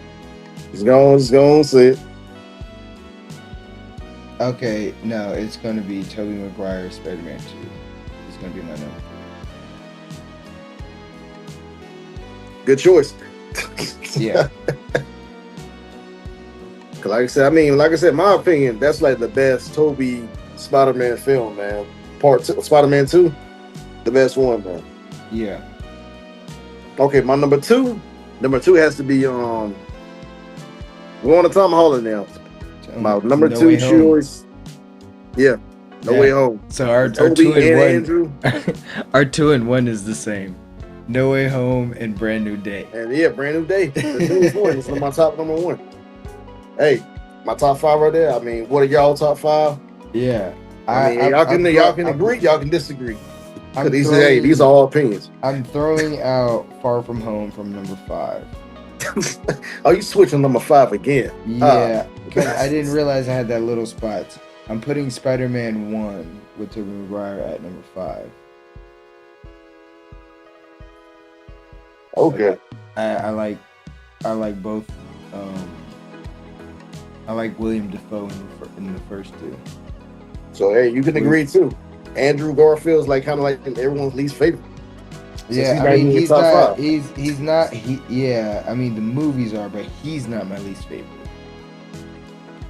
Just going to see it. Okay, no, it's gonna be Tobey Maguire Spider-Man 2. It's gonna be my number Good choice. 3. Yeah, Cause like I said, my opinion, that's like the best Toby Spider-Man film, man. Part 2, Spider-Man 2, the best one, man. yeah. Okay, my number 2. Number 2 has to be we're on to Tom Holland now. My number No 2 Way Home. choice. Yeah, No Yeah. Way Home. So our Toby 2 and and 1, Andrew. our 2 and 1 is the same. No Way Home and Brand New Day. And yeah, Brand New Day. The newest one. It's my top number 1. Hey, my top 5 right there. I mean, what are y'all top 5? Yeah. I mean, y'all can agree, y'all can disagree. These are all opinions. I'm throwing out Far From Home from number 5. Oh, you switching number 5 again? Yeah, because I didn't realize I had that little spot. I'm putting Spider-Man 1 with Tobey Maguire at number 5. Okay. I like both. I like William Dafoe in the first 2. So hey, you can agree too. Andrew Garfield's like kind of like everyone's least favorite. Yeah, I mean he's not. He's not. Yeah, I mean the movies are, but he's not my least favorite.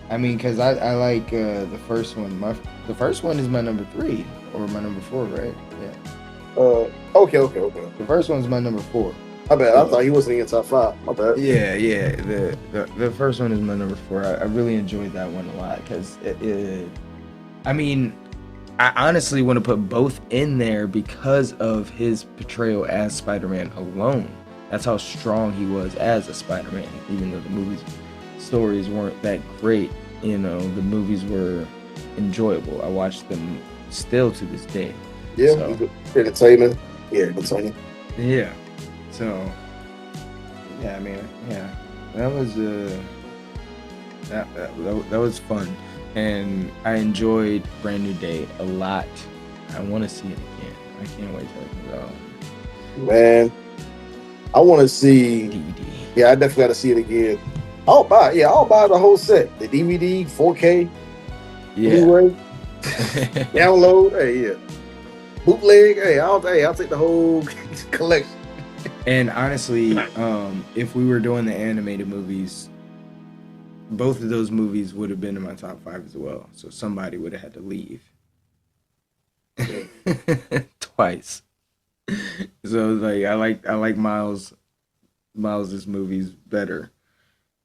I mean, because I like the first one. The first one is my number 3 or my number 4, right? Yeah. Okay. The first one's my number 4. I bet. I thought he wasn't in your top 5. My bad. Yeah. The first one is my number 4. I really enjoyed that one a lot because I mean, I honestly want to put both in there because of his portrayal as Spider-Man alone. That's how strong he was as a Spider-Man, even though the movies stories weren't that great. You know, the movies were enjoyable. I watch them still to this day. Yeah, So entertainment. Yeah, entertainment. yeah. So yeah, I mean, yeah, that was that was fun, and I enjoyed Brand New Day a lot. I want to see it again. I can't wait till it comes out. Man, I want to see. DVD. Yeah, I definitely got to see it again. I'll buy. Yeah, I'll buy the whole set. The DVD, 4K, Yeah. Blu-ray, download. Hey, yeah, bootleg. I'll take the whole collection. And honestly, if we were doing the animated movies, both of those movies would have been in my top 5 as well. So somebody would have had to leave. Twice. So like I like Miles's movies better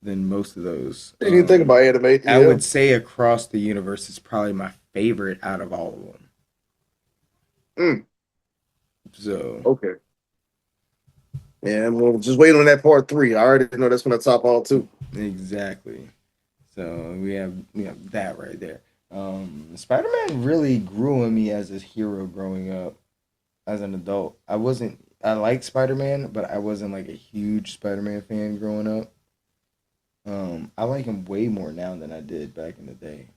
than most of those. You didn't think about anime. Yeah. I would say Across the Universe is probably my favorite out of all of them. So Okay. Yeah, we'll just wait on that part 3. I already know that's gonna top all too. exactly. So we have that right there. Spider-Man really grew on me as a hero growing up as an adult. I liked Spider-Man, but I wasn't like a huge Spider-Man fan growing up. I like him way more now than I did back in the day.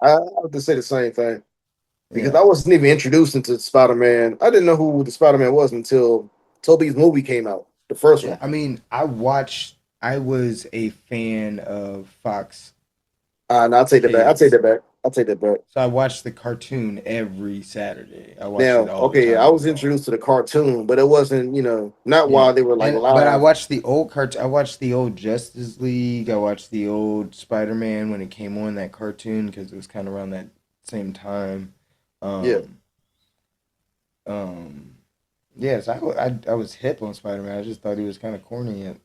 I have to say the same thing because Yeah. I wasn't even introduced into Spider-Man. I didn't know who the Spider-Man was until Tobey's movie came out, the first Yeah, one. I mean, I was a fan of Fox No, I'll take that back. I'll take Kids. that back. I'll take that back. So I watched the cartoon every Saturday. I watched it Now, all the okay, time I it was was on. introduced to the cartoon, but it wasn't, not Yeah. while they were like But I live. watched the old I watched the old Justice League. I watched the old Spider-Man when it came on that cartoon because it was kind of around that same time. Yeah, Um, um, yes, I was hip on Spider-Man. I just thought he was kind of corny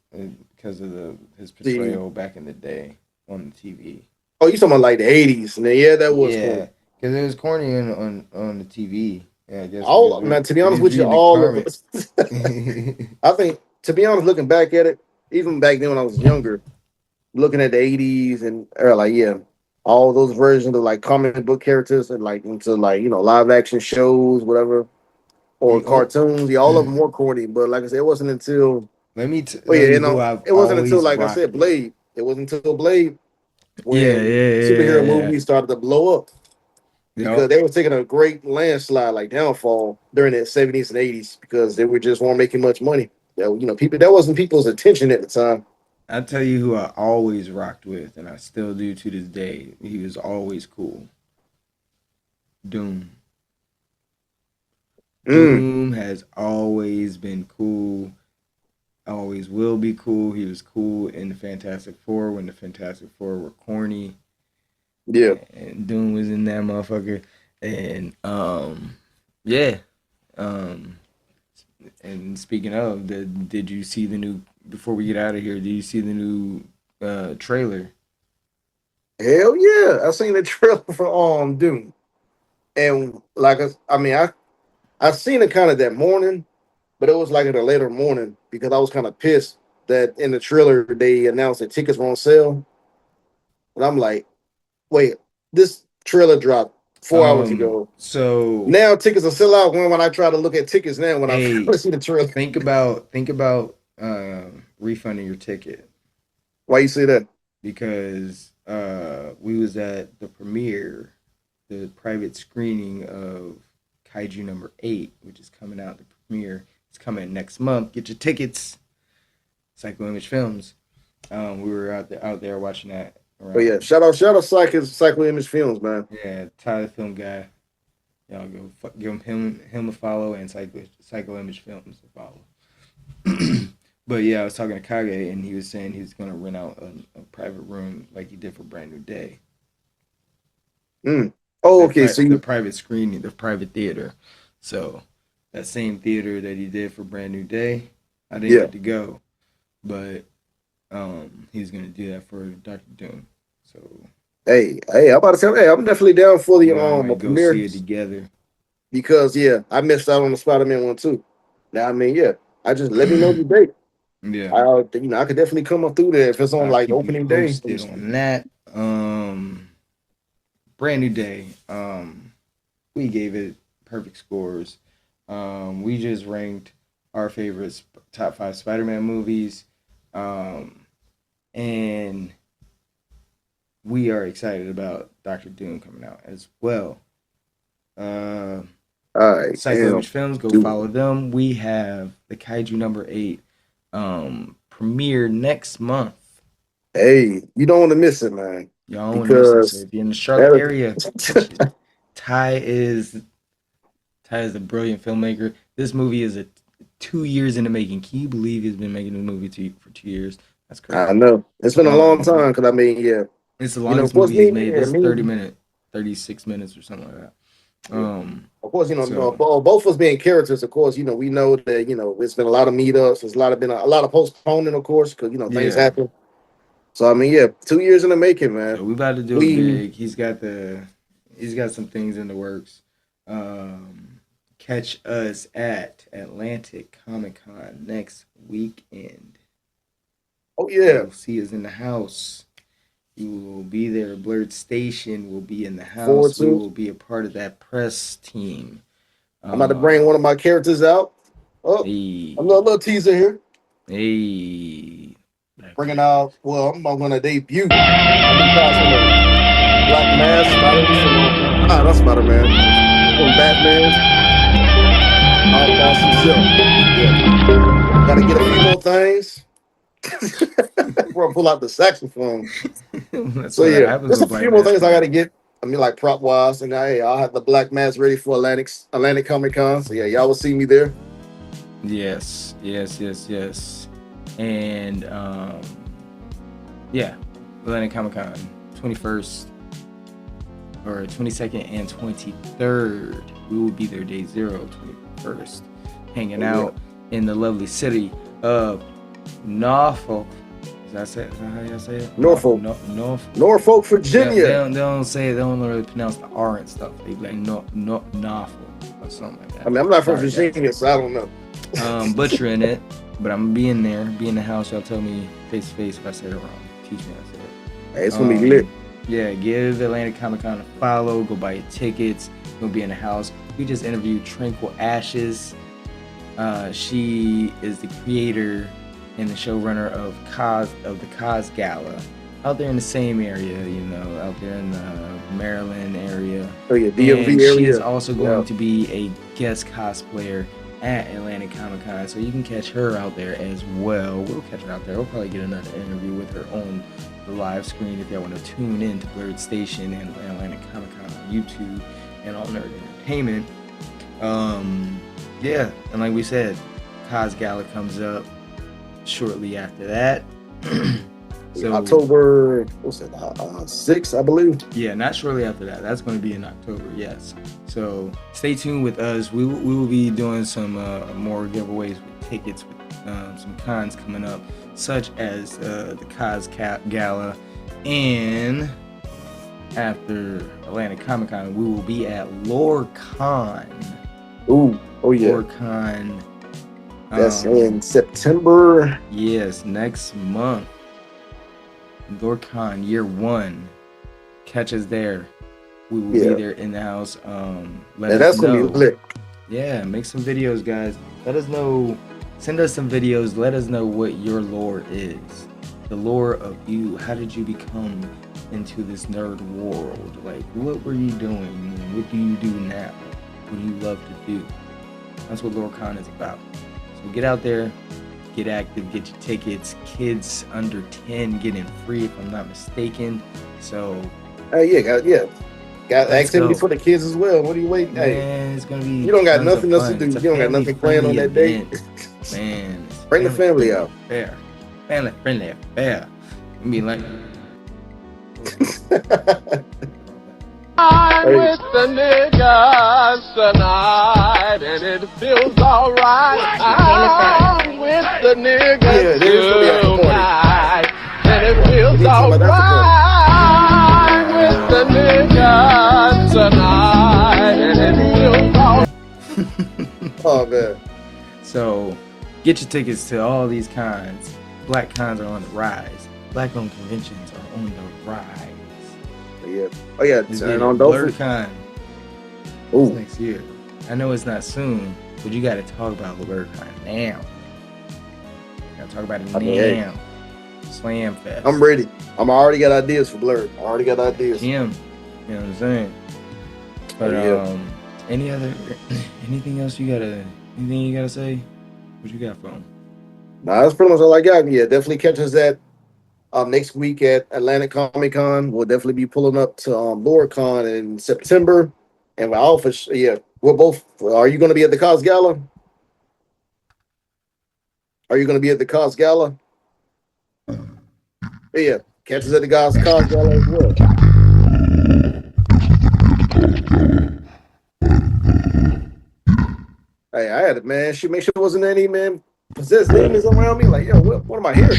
because of his see. portrayal back in the day on the TV. Oh, you talking about like the '80s? And then, yeah, that was cool. Yeah, because it was corny on the TV. Yeah, I guess because All man, to be we honest was with you, reading the all of comic. us. I think, to be honest, looking back at it, even back then when I was younger, looking at the '80s and or like yeah, all those versions of like comic book characters and like into like live action shows, whatever, or The old, cartoons. Yeah, all of them were corny. But like I said, it wasn't until let me yeah, who I've it wasn't until always like I said, rocked with. Blade. It wasn't until Blade Yeah, when yeah, superhero yeah, movies started to blow up yeah. because Yep. they were taking a great landslide, like downfall during the '70s and '80s because they were just weren't making much money. People that wasn't people's attention at the time. I tell you who I always rocked with, and I still do to this day. He was always cool. Doom. Mm, Doom has always been cool. Always will be cool. He was cool in the Fantastic Four when the Fantastic Four were corny, yeah. and Doom was in that motherfucker. And yeah. Um, and speaking of, did you see the new? Before we get out of here, did you see the new trailer? Hell yeah. I seen the trailer for Doom. And like I seen it kind of that morning, but it was like in a later morning because I was kind of pissed that in the trailer they announced that tickets were on sale. And I'm like, wait, this trailer dropped 4 hours ago. So Now tickets are still out when I try to look at tickets now when I hey, first see the trailer. think about refunding your ticket Why you say that? because we was at the premiere, the private screening of Kaiju number 8, which is coming out. The premiere it's coming next month. Get your tickets. Psycho Image Films. We were out there watching that But yeah, around. shout out Psycho Image Films, man. Yeah, Tyler Film Guy. Y'all go give him a follow and Psycho Image Films a follow. But yeah, I was talking to Kage and he was saying he's gonna rent out a private room like he did for Brand New Day. Mm. Oh, okay. So The you, private screening, the private theater. So that same theater that he did for Brand New Day, I didn't yeah. get to go, but he's gonna do that for Doctor Doom. So I'm about to say, I'm definitely down for the I a might go premiere see it together. because I missed out on the Spider-Man one too. Now, I mean, I just let me know the date. Yeah, I could definitely come up through there if it's on I'll like keep you opening day. posted on that. Brand new day. We gave it perfect scores. We just ranked our favorites, top 5 Spider-Man movies, and we are excited about Doctor Doom coming out as well. All right, Psycho Image Films, go follow them. We have the Kaiju number 8 premiere next month. Hey, you don't want to miss it, man. Y'all want to miss it. So if you're in the Charlotte area, catch it. Ty is a brilliant filmmaker. This movie is 2 years in the making. Can you believe he's been making this movie for 2 years? That's crazy. I know. It's been a long time because I mean, it's the longest movie he's made. This 36 minutes or something like that. Of course, both of us being characters, of course, we know that, it's been a lot of meetups. There's been a lot of postponing, of course, because, things happen. So, I mean, 2 years in the making, man. So we about to do it big. He's got some things in the works. Catch us at Atlantic Comic Con next weekend. Oh, yeah. You'll see us in the house. You will be there. Blurred Station will be in the house. We will be a part of that press team. I'm about to bring one of my characters out. Oh, hey. a little teaser here. Hey. Bringing out, I'm going to debut. Black Mask, not Spider-Man. From Batman. Gotta get a few more things. Before I pull out the saxophone. So there's a few more things I gotta get. I mean, like prop wise, and I'll have the Black Mask ready for Atlantic Comic Con. So y'all will see me there. Yes. And Atlantic Comic Con 21st or 22nd and 23rd. We will be there day 0, 21st, hanging out in the lovely city of Norfolk. Is that how you say it? Norfolk, Virginia. They don't say it. They don't really pronounce the R and stuff. They be like Norfolk or something like that. I mean, I'm not from Virginia, so I don't know. Butchering it, but I'm be in there, be in the house. Y'all tell me face to face if I said it wrong. Teach me how to say it. Hey, it's gonna be lit. Yeah, give Atlantic Comic Con a follow. Go buy your tickets. Gonna be in the house. We just interviewed Tranquil Ashes. She is the creator and the showrunner of the Cos Gala, out there in the same area, out there in the Maryland area. Oh yeah, DMV area. She is also going to be a guest cosplayer at Atlantic Comic Con, so you can catch her out there as well. We'll catch her out there. We'll probably get another interview with her on the live screen if y'all want to tune in to Blurred Station and Atlantic Comic Con on YouTube and on Nerd Entertainment. And like we said, Cos Gala comes up shortly after that. So October, what's it, 6th, I believe. Yeah, not shortly after that. That's going to be in October, yes. So stay tuned with us. We will be doing some more giveaways with tickets with some cons coming up, such as the Cos Gala. And after Atlantic Comic Con, we will be at LoreCon. Oh yeah. LoreCon. That's in September. Yes, next month. LoreCon year 1. Catch us there. We will be there in the house. Let us know. Gonna be lit. Yeah, make some videos, guys. Let us know. Send us some videos. Let us know what your lore is. The lore of you. How did you become into this nerd world? Like, what were you doing? What do you do now? What do you love to do? That's what LoreCon is about. So get out there, get active, get your tickets. Kids under 10 get in free, if I'm not mistaken. So, got activity for the kids as well. What are you waiting? Man, it's gonna be. You don't got nothing else to do. You don't got nothing planned on that day. Man, bring the family out. Fair, family friendly affair. I mean, like. I'm with the niggas tonight, and it feels alright. I'm with the niggas tonight, and it feels alright. Oh man. So get your tickets to all these cons. Black cons are on the rise. Black-owned conventions are on the rise. Yeah. Oh yeah. There's And a on BlurCon Ooh. next year. I know it's not soon, but you got to talk about BlurCon now. Got to talk about it now. Slam Fest. I'm ready. I'm already got ideas for Blur. I already got ideas. Jim, you know what I'm saying? But anything else anything you gotta say? What you got for him? Nah, that's pretty much all I got. Yeah, definitely catch us at next week at Atlantic Comic Con. We'll definitely be pulling up to BlurCon in September, and we're all for we're both. Are you going to be at the Cos Gala? Are you going to be at the Cos Gala? Yeah, catch us at the Cos Gala as well. Hey, I had it, man. She make sure there wasn't any possessed demons around me. Like, yo, what am I here?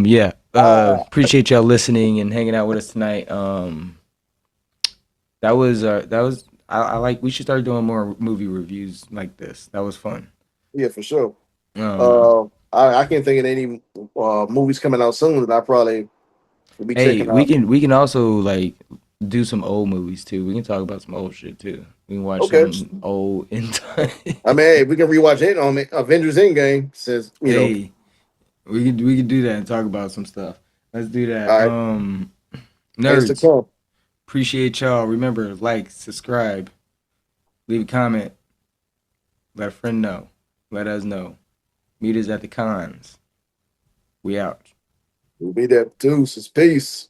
Yeah. Appreciate y'all listening and hanging out with us tonight. That was I like. We should start doing more movie reviews like this. That was fun. Yeah, for sure. I can't think of any movies coming out soon that I probably will be checking out. We can also like do some old movies too. We can talk about some old shit too. We can watch some old I mean, hey, we can rewatch it on Avengers Endgame since you know. We can do that and talk about some stuff. Let's do that. All right. Nerds. Appreciate y'all. Remember, like, subscribe, leave a comment, let a friend know, let us know. Meet us at the cons. We out. We'll be there too. Peace.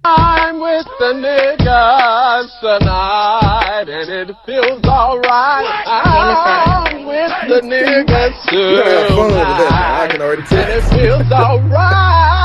I'm with the niggas tonight, and it feels alright. I'm with the niggas tonight, I can already tell. and it feels alright.